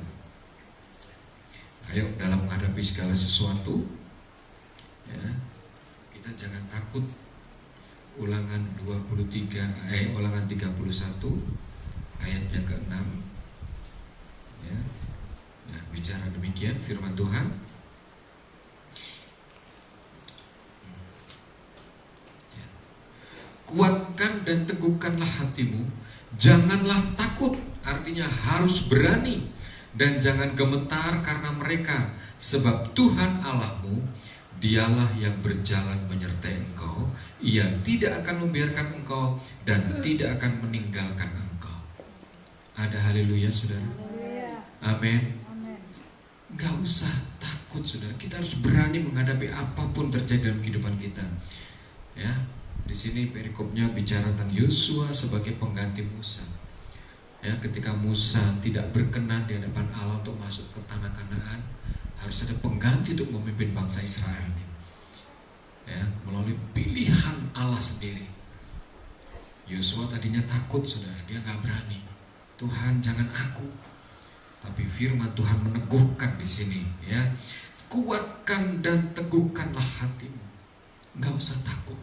Ayo, dalam menghadapi segala sesuatu, ya, kita jangan takut. Ulangan 31 ayat yang ke-6, ya. Nah, bicara demikian firman Tuhan. Ya. Kuatkan dan teguhkanlah hatimu, janganlah takut, artinya harus berani, dan jangan gemetar karena mereka, sebab Tuhan Allahmu, Dialah yang berjalan menyertai engkau. Ia tidak akan membiarkan engkau dan tidak akan meninggalkan engkau. Ada haleluya, saudara. Amin. Gak usah takut, saudara. Kita harus berani menghadapi apapun terjadi dalam kehidupan kita. Ya, di sini perikopnya bicara tentang Yosua sebagai pengganti Musa. Ya, ketika Musa tidak berkenan di hadapan Allah untuk masuk ke tanah Kanaan, harus ada pengganti untuk memimpin bangsa Israel ini. Ya, melalui pilihan Allah sendiri. Yosua tadinya takut, saudara, dia gak berani. Tuhan, jangan aku. Tapi firman Tuhan meneguhkan di sini, ya. Kuatkan dan teguhkanlah hatimu. Gak usah takut.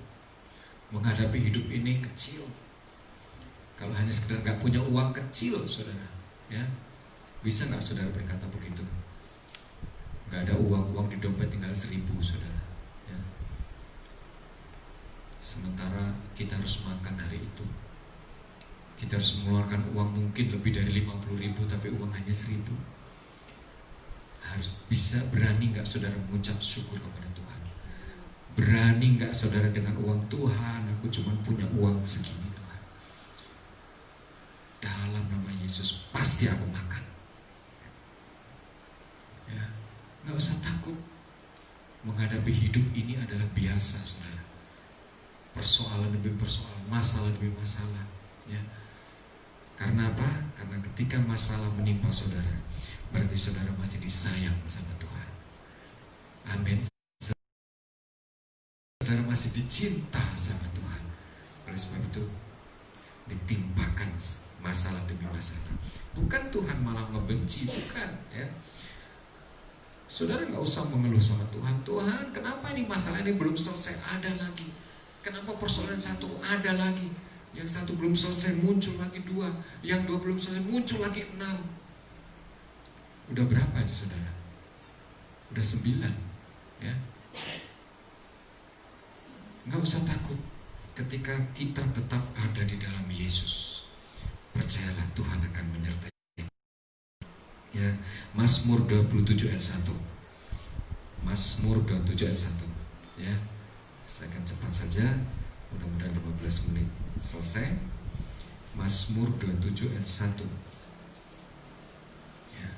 Menghadapi hidup ini kecil. Kalau hanya sekedar gak punya uang kecil, saudara, ya, bisa gak saudara berkata begitu? Gak ada uang di dompet, tinggal 1.000, saudara, ya. Sementara kita harus makan hari itu, kita harus mengeluarkan uang mungkin lebih dari 50.000, tapi uang hanya 1.000. Harus bisa berani gak saudara mengucap syukur kepada Tuhan? Berani gak saudara dengan uang, Tuhan, aku cuma punya uang segini, Tuhan, dalam nama Yesus pasti aku makan. Ya, gak usah takut. Menghadapi hidup ini adalah biasa, saudara. Persoalan demi persoalan, masalah demi masalah, ya. Karena apa? Karena ketika masalah menimpa saudara, berarti saudara masih disayang sama Tuhan. Amin. Saudara masih dicinta sama Tuhan. Oleh sebab itu ditimpakan masalah demi masalah. Bukan Tuhan malah membenci, bukan, ya. Saudara gak usah mengeluh sama Tuhan. Tuhan, kenapa ini masalah ini belum selesai, ada lagi. Kenapa persoalan satu ada lagi, yang satu belum selesai muncul lagi 2, yang 2 belum selesai muncul lagi 6. Udah berapa itu, saudara? Udah 9, ya. Gak usah takut. Ketika kita tetap ada di dalam Yesus, percayalah Tuhan akan menyertai. Ya, Mazmur 27 ayat 1. Mazmur 27 ayat 1. Ya, saya akan cepat saja, mudah-mudahan 15 menit selesai. Mazmur 27 ayat 1. Ya.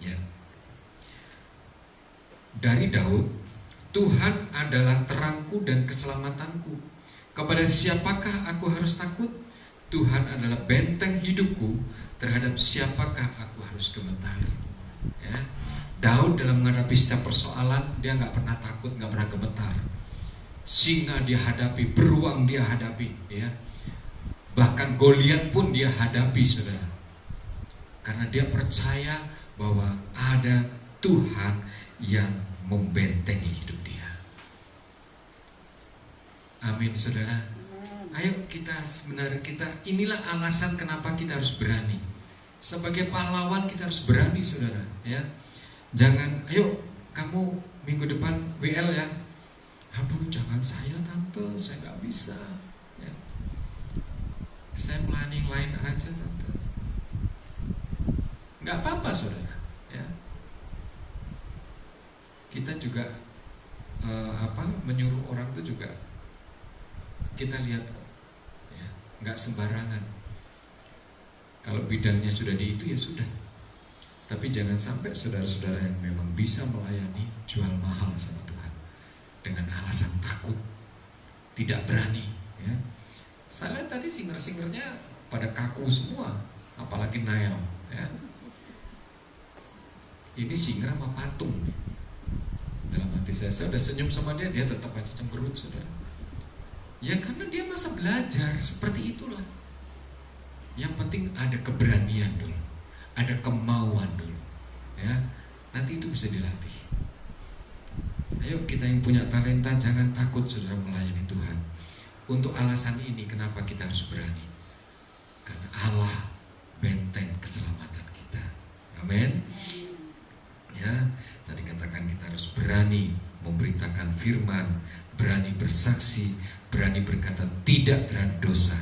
Ya. Dari Daud, Tuhan adalah terangku dan keselamatanku. Kepada siapakah aku harus takut? Tuhan adalah benteng hidupku. Terhadap siapakah aku harus gemetar? Ya. Daud dalam menghadapi setiap persoalan, dia gak pernah takut, gak pernah gemetar. Singa dia hadapi, beruang dia hadapi, ya. Bahkan Goliat pun dia hadapi, saudara. Karena dia percaya bahwa ada Tuhan yang membentengi hidup dia. Amin, saudara. Ayo kita inilah alasan kenapa kita harus berani. Sebagai pahlawan kita harus berani, saudara, ya. Jangan, ayo kamu minggu depan WL ya. Aduh, jangan saya, tante, saya gak bisa, ya. Saya planning lain aja, tante. Gak apa-apa, saudara, ya. Kita juga menyuruh orang itu juga kita lihat, ya, nggak sembarangan. Kalau bidangnya sudah di itu, ya sudah. Tapi jangan sampai saudara-saudara yang memang bisa melayani jual mahal sama Tuhan dengan alasan takut, tidak berani, ya. Saya lihat tadi singer-singernya pada kaku semua, apalagi Nael, ya. Ini singa sama patung. Dalam hati saya udah senyum sama dia tetap aja cemberut, saudara. Ya karena dia masa belajar, seperti itulah. Yang penting ada keberanian dulu, ada kemauan dulu, ya. Nanti itu bisa dilatih. Ayo kita yang punya talenta jangan takut, saudara, melayani Tuhan. Untuk alasan ini kenapa kita harus berani? Karena Allah benteng keselamatan kita. Amin. Ya, tadi katakan kita harus berani memberitakan firman, berani bersaksi, berani berkata tidak terhadap dosa.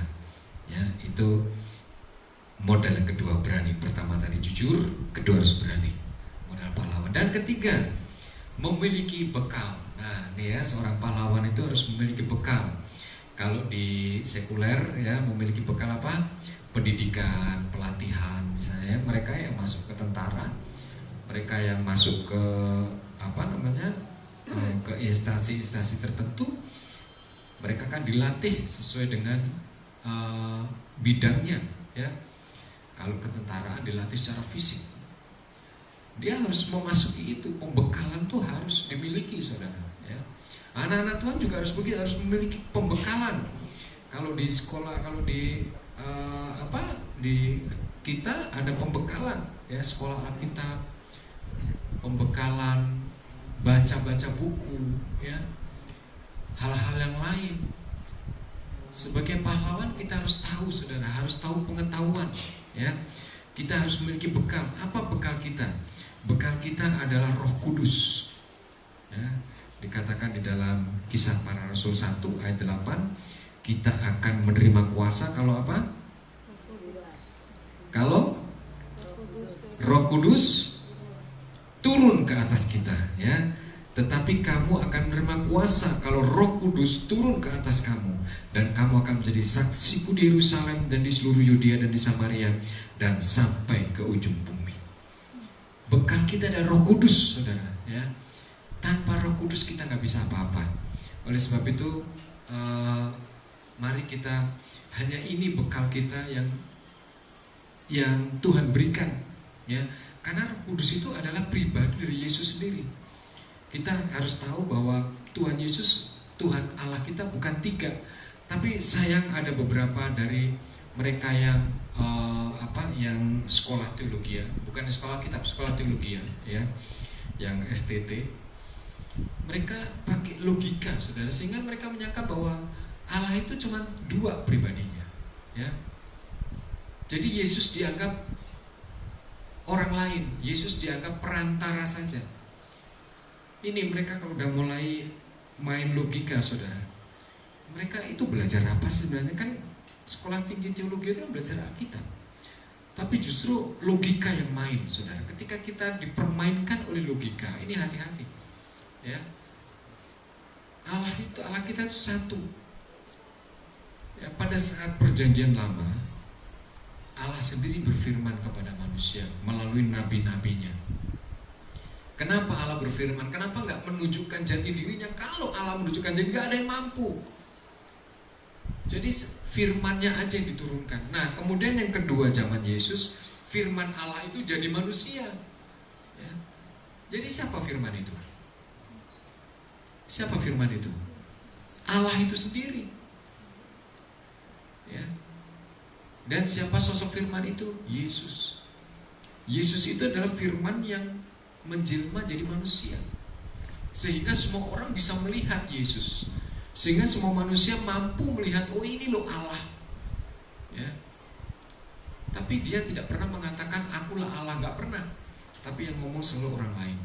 Ya, itu modal yang kedua, berani. Pertama tadi jujur, kedua harus berani. Modal pahlawan. Dan ketiga, memiliki bekal. Nah, ini ya, seorang pahlawan itu harus memiliki bekal. Kalau di sekuler ya, memiliki bekal apa? Pendidikan, pelatihan, misalnya mereka yang masuk ke tentara, mereka yang masuk ke ke instansi-instansi tertentu, mereka kan dilatih sesuai dengan bidangnya, ya. Kalau ketentaraan dilatih secara fisik, dia harus memasuki itu. Pembekalan tuh harus dimiliki, saudara, ya. Anak-anak Tuhan juga harus begitu, harus memiliki pembekalan. Kalau di sekolah, kalau di di kita ada pembekalan, ya, sekolah Alkitab, pembekalan baca-baca buku, ya, hal-hal yang lain. Sebagai pahlawan kita harus tahu, saudara, harus tahu pengetahuan, ya. Kita harus memiliki bekal. Apa bekal kita? Bekal kita adalah Roh Kudus, ya. Dikatakan di dalam Kisah Para Rasul 1 ayat 8, kita akan menerima kuasa kalau apa? Kalau Roh Kudus turun ke atas kita, ya. Tetapi kamu akan menerima kuasa kalau Roh Kudus turun ke atas kamu, dan kamu akan menjadi saksiku di Yerusalem dan di seluruh Yudea dan di Samaria dan sampai ke ujung bumi. Bekal kita adalah Roh Kudus, saudara, ya. Tanpa Roh Kudus kita nggak bisa apa-apa. Oleh sebab itu, mari kita, hanya ini bekal kita yang Tuhan berikan, ya. Karena Roh Kudus itu adalah pribadi dari Yesus sendiri. Kita harus tahu bahwa Tuhan Yesus, Tuhan Allah kita bukan tiga, tapi sayang ada beberapa dari mereka yang yang sekolah teologi, ya, bukan sekolah kitab, sekolah teologi, ya, yang STT. Mereka pakai logika, saudara, sehingga mereka menyangka bahwa Allah itu cuma dua pribadinya, ya. Jadi Yesus dianggap orang lain, Yesus dianggap perantara saja. Ini mereka kalau udah mulai main logika, saudara, mereka itu belajar apa sebenarnya? Kan sekolah tinggi teologi itu kan belajar Alkitab, tapi justru logika yang main, saudara. Ketika kita dipermainkan oleh logika, ini hati-hati, ya. Allah kita itu satu, ya. Pada saat perjanjian lama, Allah sendiri berfirman kepada manusia melalui nabi-nabinya. Kenapa Allah berfirman? Kenapa nggak menunjukkan jati dirinya? Kalau Allah menunjukkan jati, nggak ada yang mampu. Jadi firmannya aja yang diturunkan. Nah, kemudian yang kedua, zaman Yesus, firman Allah itu jadi manusia, ya. Jadi siapa firman itu? Siapa firman itu? Allah itu sendiri, ya. Dan siapa sosok firman itu? Yesus. Yesus itu adalah firman yang menjelma jadi manusia, sehingga semua orang bisa melihat Yesus, sehingga semua manusia mampu melihat, oh ini loh Allah, ya. Tapi dia tidak pernah mengatakan akulah Allah, nggak pernah. Tapi yang ngomong selalu orang lain,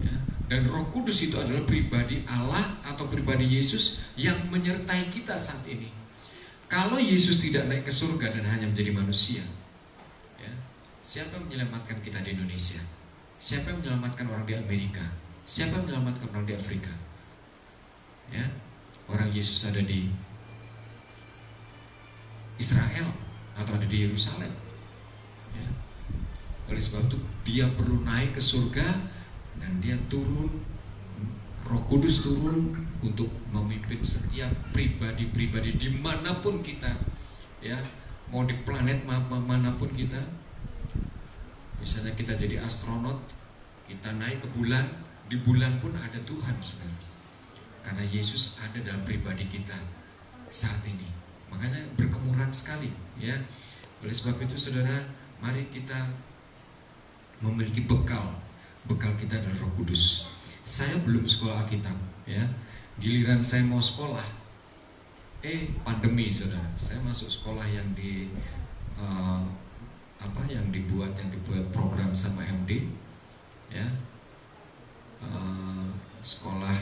ya. Dan Roh Kudus itu adalah pribadi Allah atau pribadi Yesus yang menyertai kita saat ini. Kalau Yesus tidak naik ke surga dan hanya menjadi manusia, ya, siapa yang menyelamatkan kita di Indonesia? Siapa yang menyelamatkan orang di Amerika? Siapa yang menyelamatkan orang di Afrika? Ya, orang Yesus ada di Israel atau ada di Yerusalem, ya. Oleh sebab itu dia perlu naik ke surga dan dia turun, Roh Kudus turun untuk memimpin setiap pribadi-pribadi dimanapun kita, ya, mau di planet manapun kita, misalnya kita jadi astronot, kita naik ke bulan, di bulan pun ada Tuhan sebenarnya, karena Yesus ada dalam pribadi kita saat ini. Makanya berkemuran sekali, ya. Oleh sebab itu saudara, mari kita memiliki bekal kita adalah Roh Kudus. Saya belum sekolah Alkitab, ya. Giliran saya mau sekolah, pandemi saudara. Saya masuk sekolah yang dibuat program sama MD, ya. Sekolah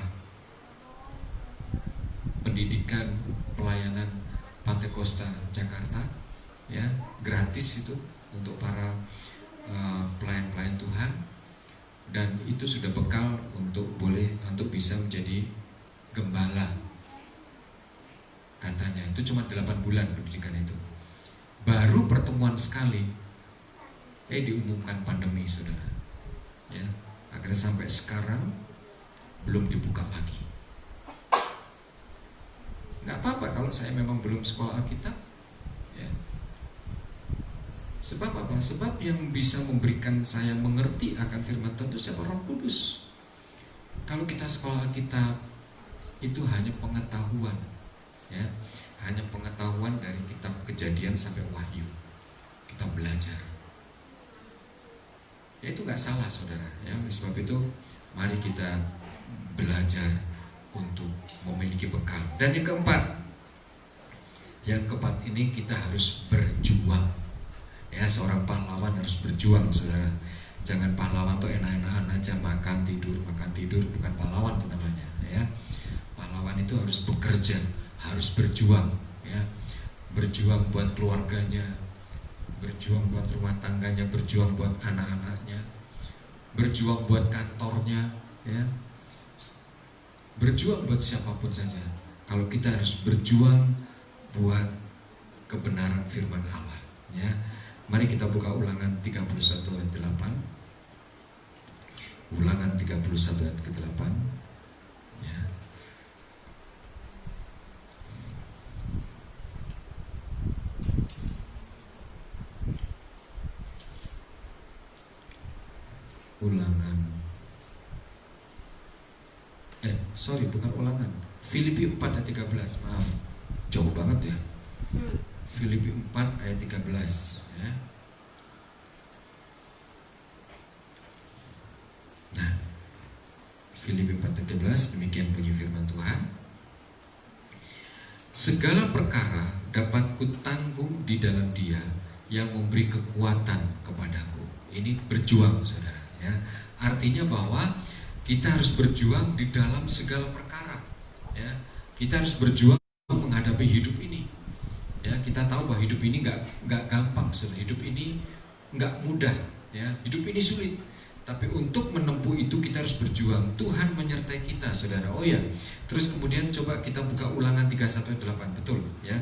pendidikan pelayanan Pantai Kosta Jakarta, ya, gratis itu untuk para pelayan-pelayan Tuhan, dan itu sudah bekal untuk bisa menjadi gembala. Katanya itu cuma 8 bulan pendidikan itu. Baru pertemuan sekali diumumkan pandemi saudara, ya. Akhirnya sampai sekarang belum dibuka lagi. Nggak apa-apa kalau saya memang belum sekolah Alkitab, ya. Sebab apa? Sebab yang bisa memberikan saya mengerti akan firman Tuhan itu siapa? Roh Kudus. Kalau kita sekolah Alkitab itu hanya pengetahuan, ya, hanya pengetahuan dari kitab Kejadian sampai Wahyu. Kita belajar, ya, itu nggak salah saudara, ya. Sebab itu mari kita belajar untuk memiliki bekal. Dan yang keempat ini kita harus berjuang, ya. Seorang pahlawan harus berjuang saudara. Jangan pahlawan tuh enak-enakan aja, makan tidur, bukan pahlawan itu namanya, ya. Pahlawan itu harus bekerja, harus berjuang, ya. Berjuang buat keluarganya, berjuang buat rumah tangganya, berjuang buat anak-anaknya, berjuang buat kantornya, ya. Berjuang buat siapapun saja. Kalau kita harus berjuang buat kebenaran firman Allah, ya. Mari kita buka Ulangan 31 ayat 8. Ulangan 31 ayat ke-8, ya. Bukan Ulangan, Filipi 4 ayat 13, maaf, jauh banget ya. Filipi 4 ayat 13, ya. Nah, Filipi 4:13 demikian bunyi firman Tuhan. Segala perkara dapat kutanggung di dalam Dia yang memberi kekuatan kepadaku. Ini berjuang saudara, ya. Artinya bahwa kita harus berjuang di dalam segala perkara, ya. Kita harus berjuang menghadapi hidup ini, ya. Kita tahu bahwa hidup ini nggak gampang saudara. Hidup ini nggak mudah, ya. Hidup ini sulit. Tapi untuk menempuh itu kita harus berjuang. Tuhan menyertai kita saudara. Oh ya, terus kemudian coba kita buka Ulangan 31 ayat 8, betul, ya.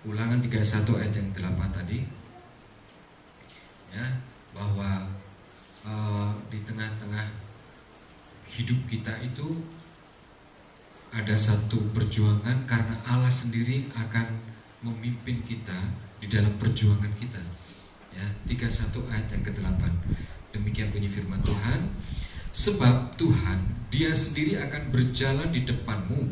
Ulangan 31 ayat yang 8 tadi, ya, bahwa di tengah-tengah hidup kita itu ada satu perjuangan, karena Allah sendiri akan memimpin kita di dalam perjuangan kita, ya. 31 ayat yang ke-8 demikian bunyi firman Tuhan. Sebab Tuhan, Dia sendiri akan berjalan di depanmu,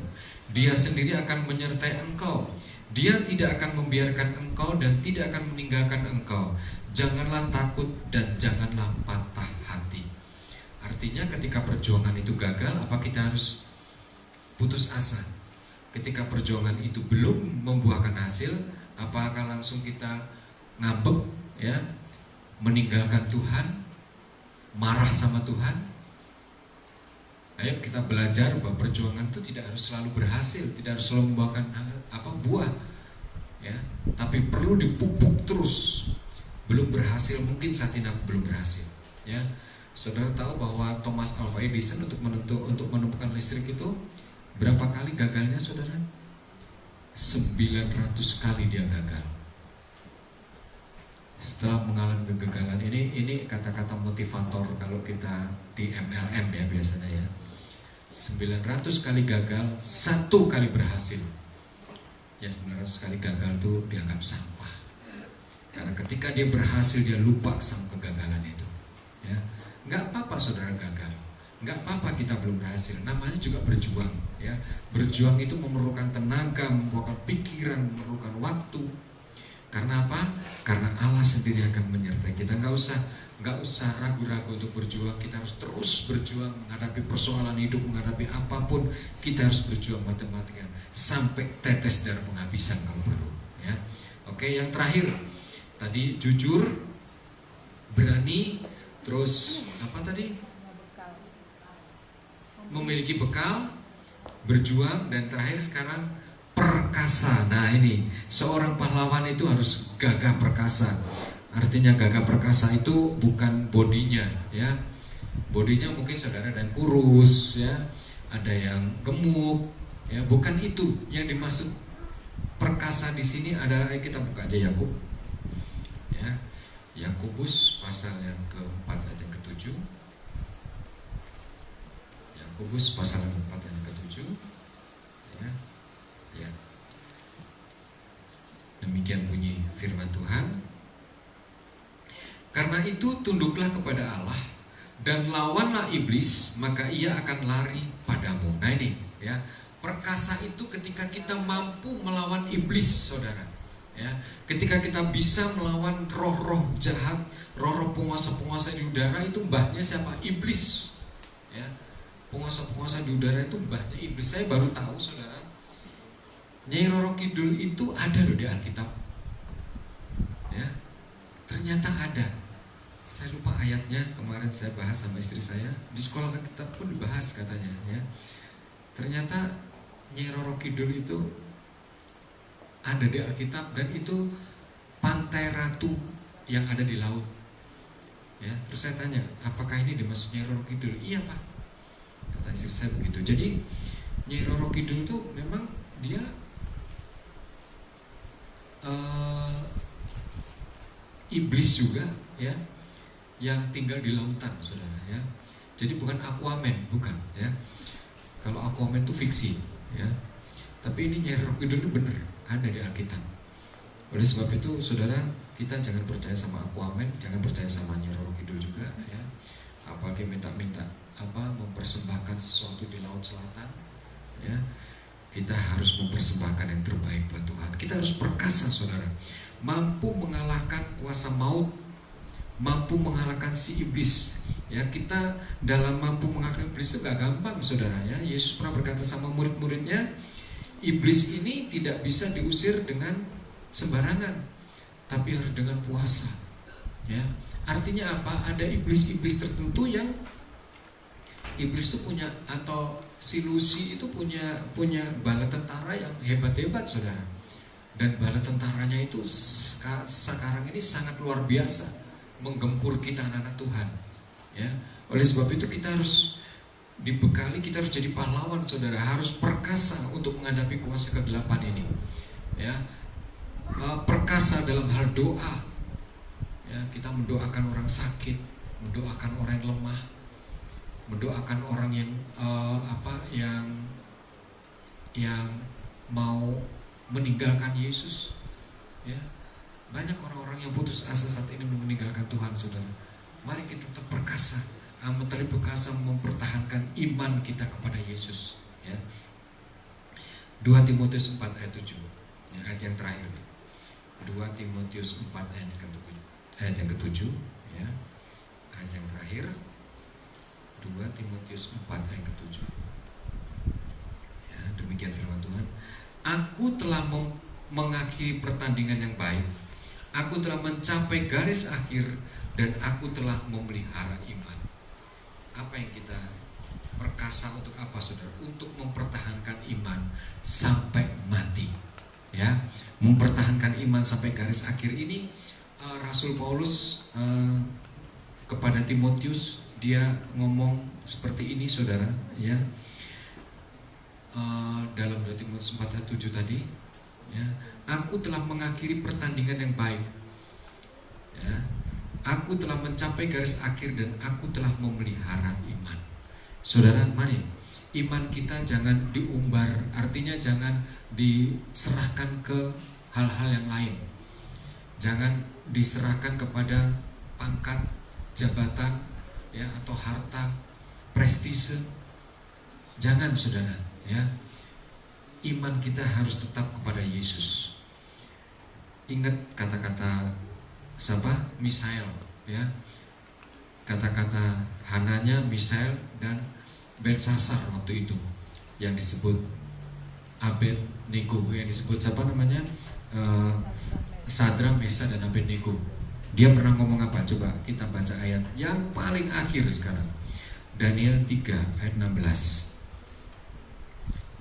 Dia sendiri akan menyertai engkau, Dia tidak akan membiarkan engkau dan tidak akan meninggalkan engkau. Janganlah takut dan janganlah patah hati. Artinya ketika perjuangan itu gagal, apa kita harus putus asa? Ketika perjuangan itu belum membuahkan hasil, apakah langsung kita ngambek, ya, meninggalkan Tuhan, marah sama Tuhan? Ayo kita belajar bahwa perjuangan itu tidak harus selalu berhasil, tidak harus selalu membuahkan buah, ya. Tapi perlu dipupuk terus. Belum berhasil, mungkin saat ini aku belum berhasil, ya. Saudara tahu bahwa Thomas Alva Edison untuk menemukan listrik itu berapa kali gagalnya saudara? 900 kali dia gagal. Setelah mengalami kegagalan ini kata-kata motivator kalau kita di MLM, ya, biasanya, ya. 900 kali gagal, 1 kali berhasil. Ya, 900 kali gagal itu dianggap sampah. Karena ketika dia berhasil, dia lupa sama kegagalan itu. Ya, nggak apa-apa saudara gagal, nggak apa-apa kita belum berhasil. Namanya juga berjuang. Ya, berjuang itu memerlukan tenaga, memerlukan pikiran, memerlukan waktu. Karena apa? Karena Allah sendiri akan menyertai kita. Nggak usah ragu-ragu untuk berjuang. Kita harus terus berjuang menghadapi persoalan hidup, menghadapi apapun. Kita harus berjuang matematika sampai tetes darah penghabisan kalau perlu. Ya, oke. Yang terakhir tadi jujur, berani, terus apa tadi? Memiliki bekal, berjuang, dan terakhir sekarang perkasa. Nah ini, seorang pahlawan itu harus gagah perkasa. Artinya gagah perkasa itu bukan bodinya, ya. Bodinya mungkin saudara dan kurus, ya. Ada yang gemuk, ya. Bukan itu yang dimaksud perkasa di sini adalah, kita buka aja Yakub, ya. Yakobus pasal yang keempat ayat yang ke-7. Yakobus pasal yang keempat ayat yang ke-7, ya. Ya. Demikian bunyi firman Tuhan. Karena itu tunduklah kepada Allah dan lawanlah iblis, maka ia akan lari padamu. Nah ini, ya, perkasa itu ketika kita mampu melawan iblis, saudara. Ya, ketika kita bisa melawan roh-roh jahat, roh-roh penguasa-penguasa di udara, itu mbahnya siapa? Iblis. Ya, penguasa-penguasa di udara itu mbahnya iblis. Saya baru tahu, saudara, Nyai Roro Kidul itu ada loh di Alkitab. Ya, ternyata ada. Saya lupa ayatnya, kemarin saya bahas sama istri saya. Di sekolah Alkitab pun dibahas katanya, ya. Ternyata Nyai Roro Kidul itu ada di Alkitab, dan itu pantai ratu yang ada di laut. Ya, terus saya tanya, apakah ini dimaksud Nyai Roro Kidul? Iya Pak, kata istri saya begitu. Jadi Nyai Roro Kidul itu memang dia iblis juga, ya, yang tinggal di lautan, saudara, ya. Jadi bukan Aquaman, bukan, ya. Kalau Aquaman itu fiksi, ya. Tapi ini Nyai Roro Kidul itu benar ada di Alkitab. Oleh sebab itu, saudara, kita jangan percaya sama Aquaman, jangan percaya sama Nyai Roro Kidul juga, ya. Apalagi minta-minta mempersembahkan sesuatu di laut selatan, ya. Kita harus mempersembahkan yang terbaik buat Tuhan. Kita harus perkasa, saudara, mampu mengalahkan kuasa maut, mampu mengalahkan si iblis. Ya, kita dalam mampu mengalahkan iblis itu gak gampang, saudara, ya. Yesus pernah berkata sama murid-muridnya, iblis ini tidak bisa diusir dengan sembarangan, tapi harus dengan puasa. Ya, artinya apa? Ada iblis-iblis tertentu yang iblis itu punya, atau si Lucy itu punya bala tentara yang hebat-hebat, saudara. Dan bala tentaranya itu sekarang ini sangat luar biasa, menggempur kita anak-anak Tuhan. Ya, oleh sebab itu kita harus dibekali, kita harus jadi pahlawan, saudara, harus perkasa untuk menghadapi kuasa kegelapan ini. Ya, perkasa dalam hal doa. Ya, kita mendoakan orang sakit, mendoakan orang yang lemah, mendoakan orang yang yang mau meninggalkan Yesus. Ya, banyak orang-orang yang putus asa saat ini meninggalkan Tuhan, saudara. Mari kita tetap perkasa, amat terlalu perkasa mempertahankan iman kita kepada Yesus. Ya. 2 Timotius 4 ayat 7, ya, ayat yang terakhir. 2 Timotius 4 ayat yang ke-7, ya, ayat yang terakhir. 2 Timotius 4 ayat ke-7. Ya, demikian firman Tuhan. Aku telah mengakhiri pertandingan yang baik. Aku telah mencapai garis akhir, dan aku telah memelihara iman. Apa yang kita perkasa untuk apa, saudara? Untuk mempertahankan iman sampai mati. Ya, mempertahankan iman sampai garis akhir ini. Rasul Paulus kepada Timotius, dia ngomong seperti ini, saudara, ya. Dalam 2 Timotius 4 ayat 7 tadi, ya, aku telah mengakhiri pertandingan yang baik, ya, aku telah mencapai garis akhir, dan aku telah memelihara iman. Saudara, mari iman kita jangan diumbar, artinya jangan diserahkan ke hal-hal yang lain. Jangan diserahkan kepada pangkat, jabatan, ya, atau harta, prestise. Jangan, saudara, ya. Iman kita harus tetap kepada Yesus. Ingat kata-kata siapa? Misael, ya. Kata-kata Hananya, Misael, dan Belsasar waktu itu, yang disebut Abednego, yang disebut siapa namanya? Sadrak, Mesak, dan Abednego. Dia pernah ngomong apa? Coba kita baca ayat yang paling akhir sekarang. Daniel 3 ayat 16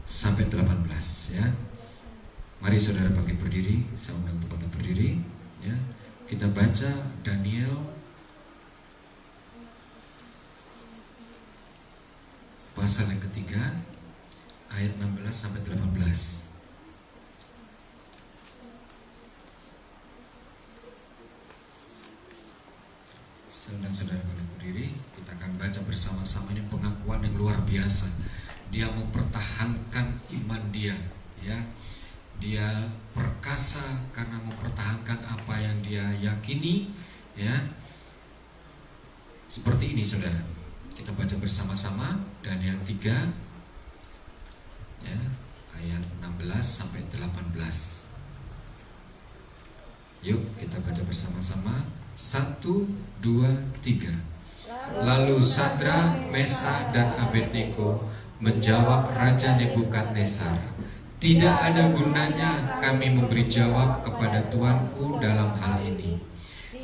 sampai 18, ya. Mari saudara bangkit berdiri, saya undang untuk bangkit berdiri, ya. Kita baca Daniel pasal yang ketiga ayat 16 sampai 18. Sedang saudara bangkit berdiri, kita akan baca bersama-sama. Ini pengakuan yang luar biasa. Dia mempertahankan iman dia, ya. Dia perkasa karena mempertahankan apa yang dia yakini, ya. Seperti ini, saudara. Kita baca bersama-sama Daniel 3, ya, ayat 16 sampai 18. Yuk kita baca bersama-sama. 1, 2, 3. Lalu Sadrak, Mesak, dan Abednego menjawab Raja Nebukadnezar, "Tidak ada gunanya kami memberi jawab kepada Tuanku dalam hal ini.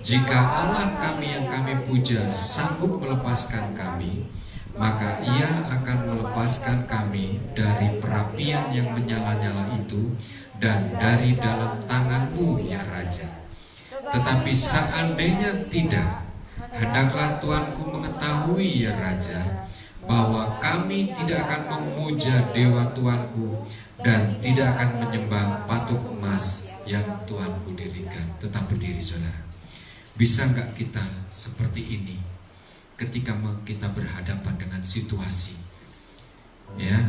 Jika Allah kami yang kami puja sanggup melepaskan kami, maka Ia akan melepaskan kami dari perapian yang menyala-nyala itu dan dari dalam tangan-Mu, ya Raja. Tetapi seandainya tidak, hendaklah Tuanku mengetahui, ya Raja, bahwa kami tidak akan memuja dewa Tuanku dan tidak akan menyembah patung emas yang Tuanku dirikan." Tetap berdiri, saudara. Bisa nggak kita seperti ini ketika kita berhadapan dengan situasi, ya,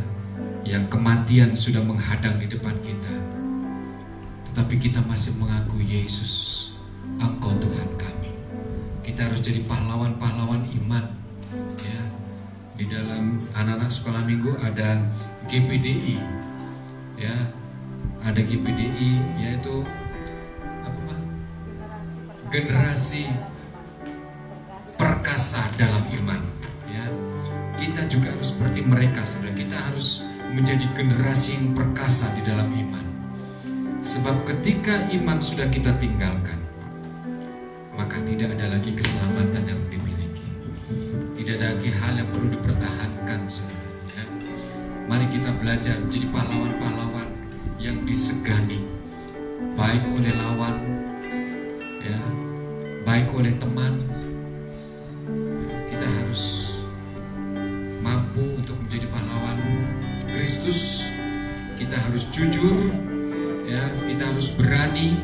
yang kematian sudah menghadang di depan kita, tetapi kita masih mengaku, "Yesus, Engkau Tuhan kami." Kita harus jadi pahlawan-pahlawan iman, ya. Di dalam anak-anak sekolah minggu ada GPDI, ya, ada GPDI, yaitu apa, Pak? Generasi perkasa dalam iman, ya. Kita juga harus seperti mereka, saudara. Kita harus menjadi generasi yang perkasa di dalam iman. Sebab ketika iman sudah kita tinggalkan, maka tidak ada lagi keselamatan yang dimiliki. Tidak ada lagi hal yang perlu dipertahankan, saudara, ya. Mari kita belajar menjadi pahlawan-pahlawan yang disegani, baik oleh lawan, ya, baik oleh teman. Kita harus mampu untuk menjadi pahlawan Kristus. Kita harus jujur, ya. Kita harus berani.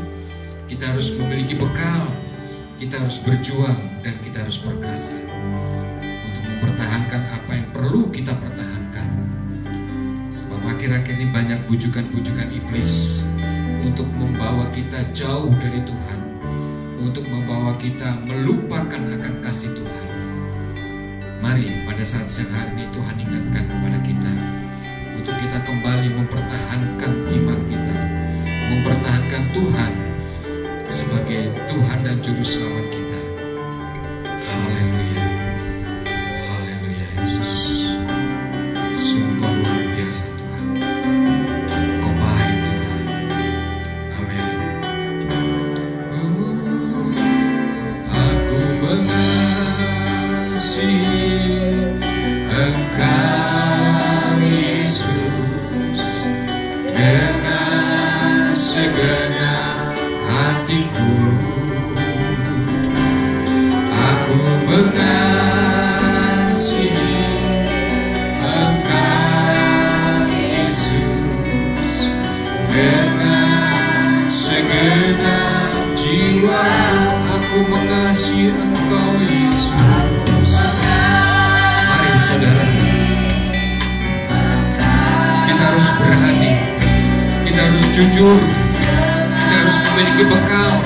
Kita harus memiliki bekal. Kita harus berjuang dan kita harus perkasa untuk mempertahankan apa yang perlu kita pertahankan. Sebab akhir-akhir ini banyak bujukan-bujukan iblis untuk membawa kita jauh dari Tuhan, untuk membawa kita melupakan akan kasih Tuhan. Mari pada saat siang hari ini Tuhan ingatkan kepada kita untuk kita kembali mempertahankan iman kita, mempertahankan Tuhan sebagai Tuhan dan Juru Selamat kita. Haleluya, haleluya, Yesus. Sungguh luar biasa Tuhan. Kau baik Tuhan. Amin. Aku mengasihi Engkau Yesus dengan segenap hatiku. Aku mengasihi Engkau Yesus dengan segenap jiwa. Aku mengasihi Engkau Yesus. Mari saudara, kita harus berani, kita harus jujur, kita harus memiliki bekal.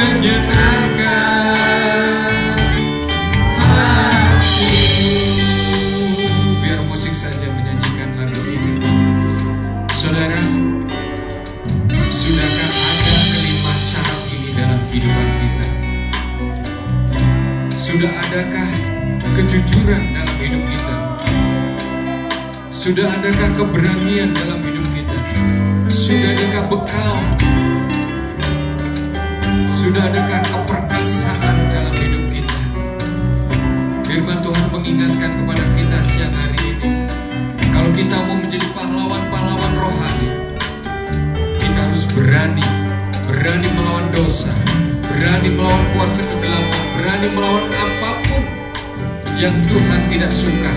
menyenangkan hatiku. Biar musik saja menyanyikan lagu ini. Saudara, sudahkah ada kelima syarat ini dalam kehidupan kita? Sudah adakah kejujuran dalam hidup kita? Sudah adakah keberanian dalam hidup kita? Sudah adakah bekal? Sudah adakah keperkasaan dalam hidup kita? Firman Tuhan mengingatkan kepada kita siang hari ini, kalau kita mau menjadi pahlawan-pahlawan rohani, kita harus berani melawan dosa, berani melawan kuasa kegelapan, berani melawan apapun yang Tuhan tidak suka.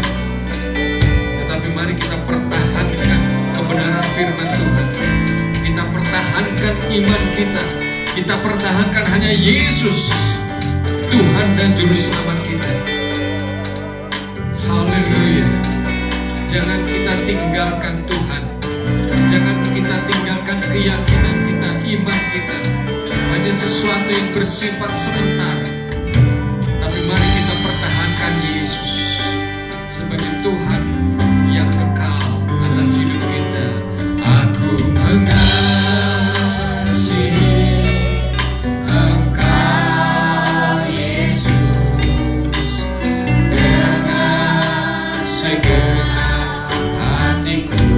Tetapi mari kita pertahankan kebenaran firman Tuhan. Kita pertahankan iman kita. Kita pertahankan hanya Yesus, Tuhan dan Juru Selamat kita. Haleluya. Jangan kita tinggalkan Tuhan. Jangan kita tinggalkan keyakinan kita, iman kita. Hanya sesuatu yang bersifat sementara. Tapi mari kita pertahankan Yesus sebagai Tuhan yang kekal atas hidup kita. Aku mengasihi Engkau Yesus dengan segenap hatiku.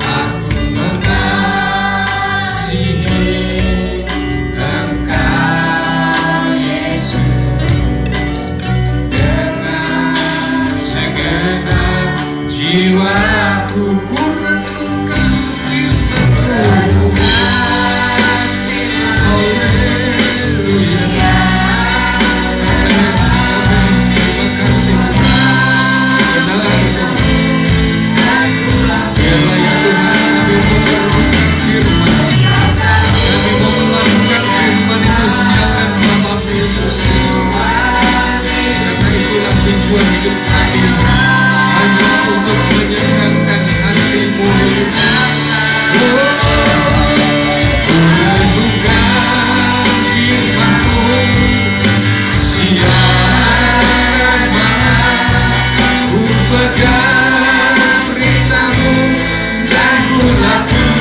Aku mengasihi Engkau Yesus dengan segenap jiwaku. Ku renungkan firman-Mu. Haleluya. Terima kasih. Benar. Biarlah ya Tuhan, kami mau merenungkan firman. Kami mau melakukan firman itu siang dan malam, Yesus. Karena itulah tujuan hidup kami, hanya untuk menyenangkan hati-Mu, Yesus. Renungkan firman-Mu siang dan malam. Ku pegang berita-Mu dan ku lakukan.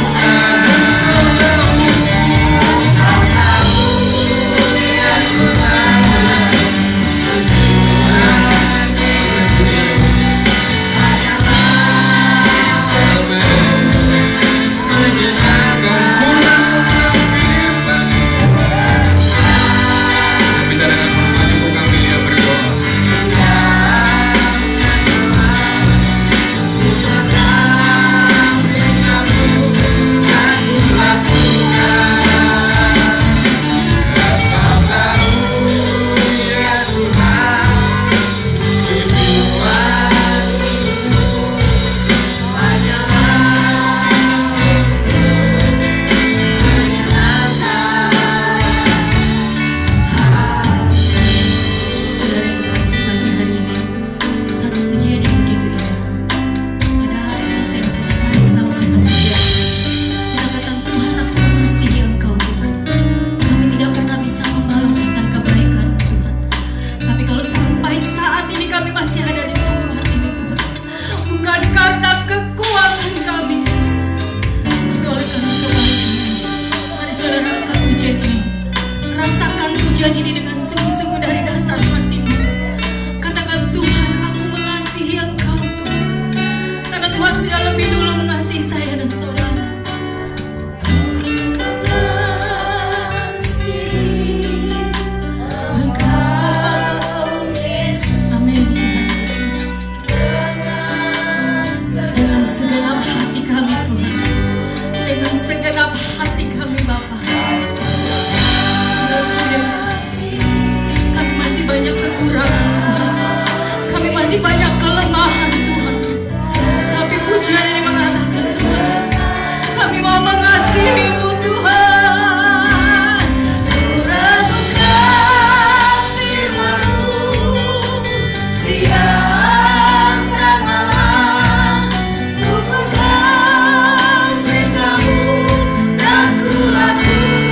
Ku lakukan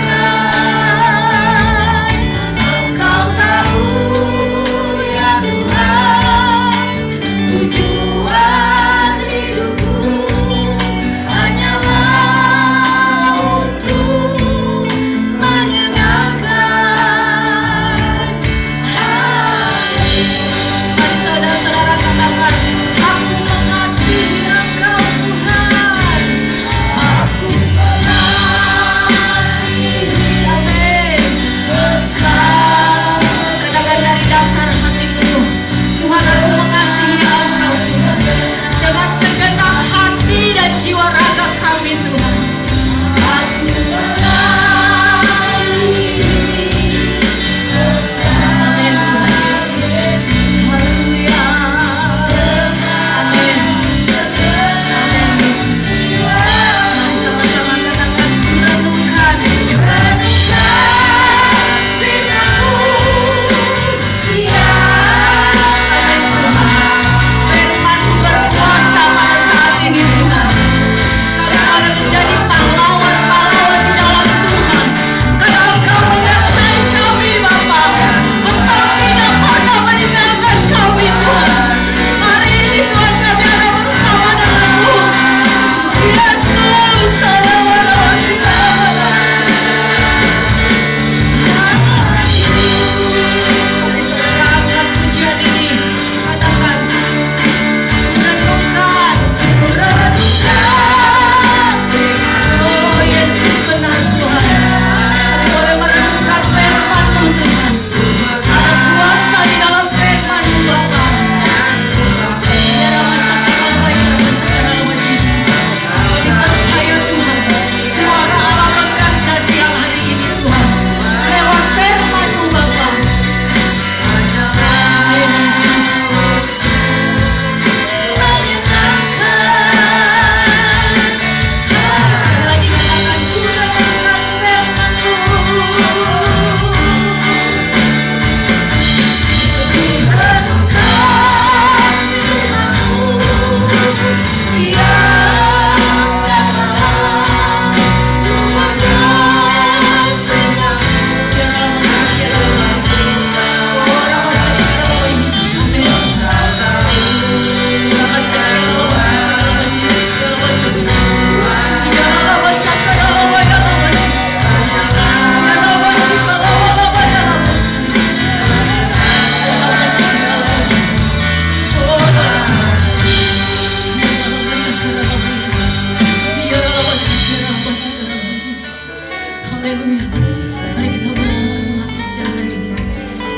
Haleluya. Mari kita merenungkan siang hari ini.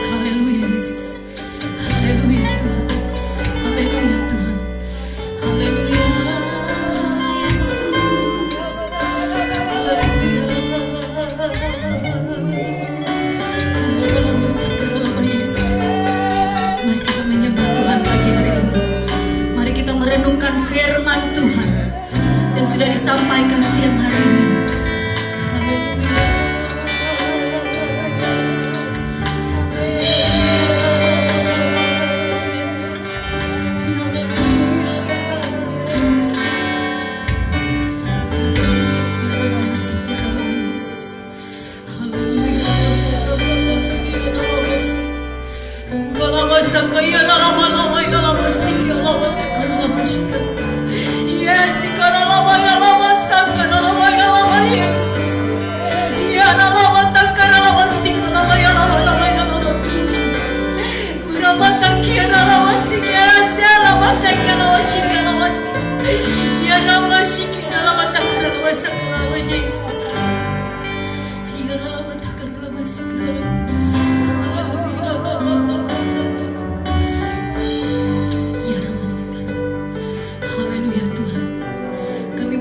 Haleluya Yesus. Haleluya Tuhan. Haleluya Tuhan. Haleluya Yesus. Haleluya. Yesus. Mari kita menyembah Tuhan pagi hari ini. Mari kita merenungkan firman Tuhan yang sudah disampaikan siang hari ini.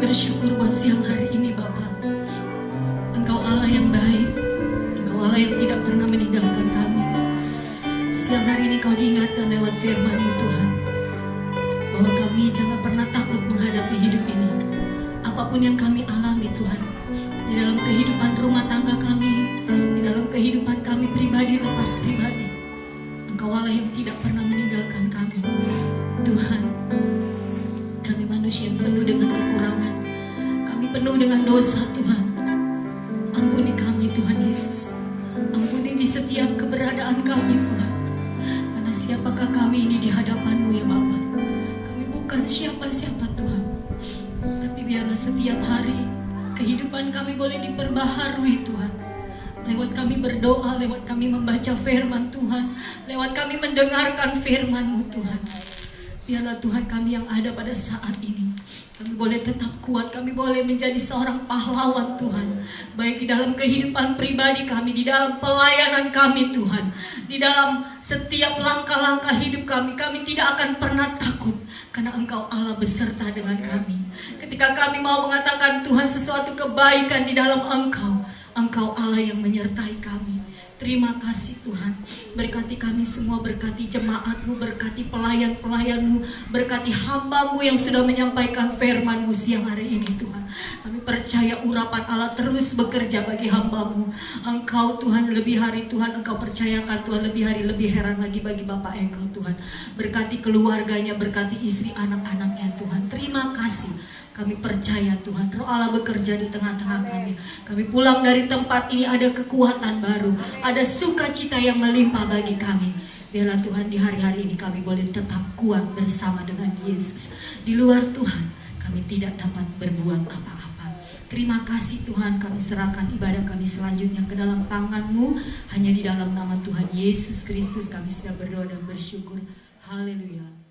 Bersyukur buat siang hari ini Bapa. Engkau Allah yang baik, Engkau Allah yang tidak pernah meninggalkan kami. Siang hari ini Kau diingatkan lewat firman-Mu Tuhan, bahwa kami jangan pernah takut menghadapi hidup ini. Apapun yang kami alami Tuhan, di dalam kehidupan rumah tangga kami, di dalam kehidupan kami pribadi lepas pribadi, Engkau Allah yang tidak pernah meninggalkan kami. Tuhan, kami manusia yang penuh dengan kekurangan, kami penuh dengan dosa Tuhan. Ampuni kami Tuhan Yesus. Ampuni di setiap keberadaan kami Tuhan. Karena siapakah kami ini di hadapan-Mu ya Bapa? Kami bukan siapa-siapa Tuhan. Tapi biarlah setiap hari kehidupan kami boleh diperbaharui Tuhan. Lewat kami berdoa, lewat kami membaca firman Tuhan, lewat kami mendengarkan firman-Mu Tuhan. Biarlah Tuhan kami yang ada pada saat ini, kami boleh tetap kuat, kami boleh menjadi seorang pahlawan Tuhan. Baik di dalam kehidupan pribadi kami, di dalam pelayanan kami Tuhan, di dalam setiap langkah-langkah hidup kami, kami tidak akan pernah takut. Karena Engkau Allah beserta dengan kami. Ketika kami mau mengatakan Tuhan sesuatu kebaikan di dalam Engkau, Engkau Allah yang menyertai kami. Terima kasih Tuhan. Berkati kami semua, berkati jemaat-Mu, berkati pelayan-pelayan-Mu, berkati hamba-Mu yang sudah menyampaikan firman-Mu siang hari ini Tuhan. Kami percaya urapan Allah terus bekerja bagi hamba-Mu. Engkau Tuhan lebih hari Tuhan, Engkau percayakan Tuhan lebih hari lebih heran lagi bagi Bapak Engkau Tuhan. Berkati keluarganya, berkati istri anak-anaknya Tuhan. Terima kasih. Kami percaya Tuhan, Roh Allah bekerja di tengah-tengah kami. Kami pulang dari tempat ini ada kekuatan baru, ada sukacita yang melimpah bagi kami. Biarlah Tuhan di hari-hari ini kami boleh tetap kuat bersama dengan Yesus. Di luar Tuhan, kami tidak dapat berbuat apa-apa. Terima kasih Tuhan, kami serahkan ibadah kami selanjutnya ke dalam tangan-Mu. Hanya di dalam nama Tuhan Yesus Kristus kami sudah berdoa dan bersyukur. Haleluya.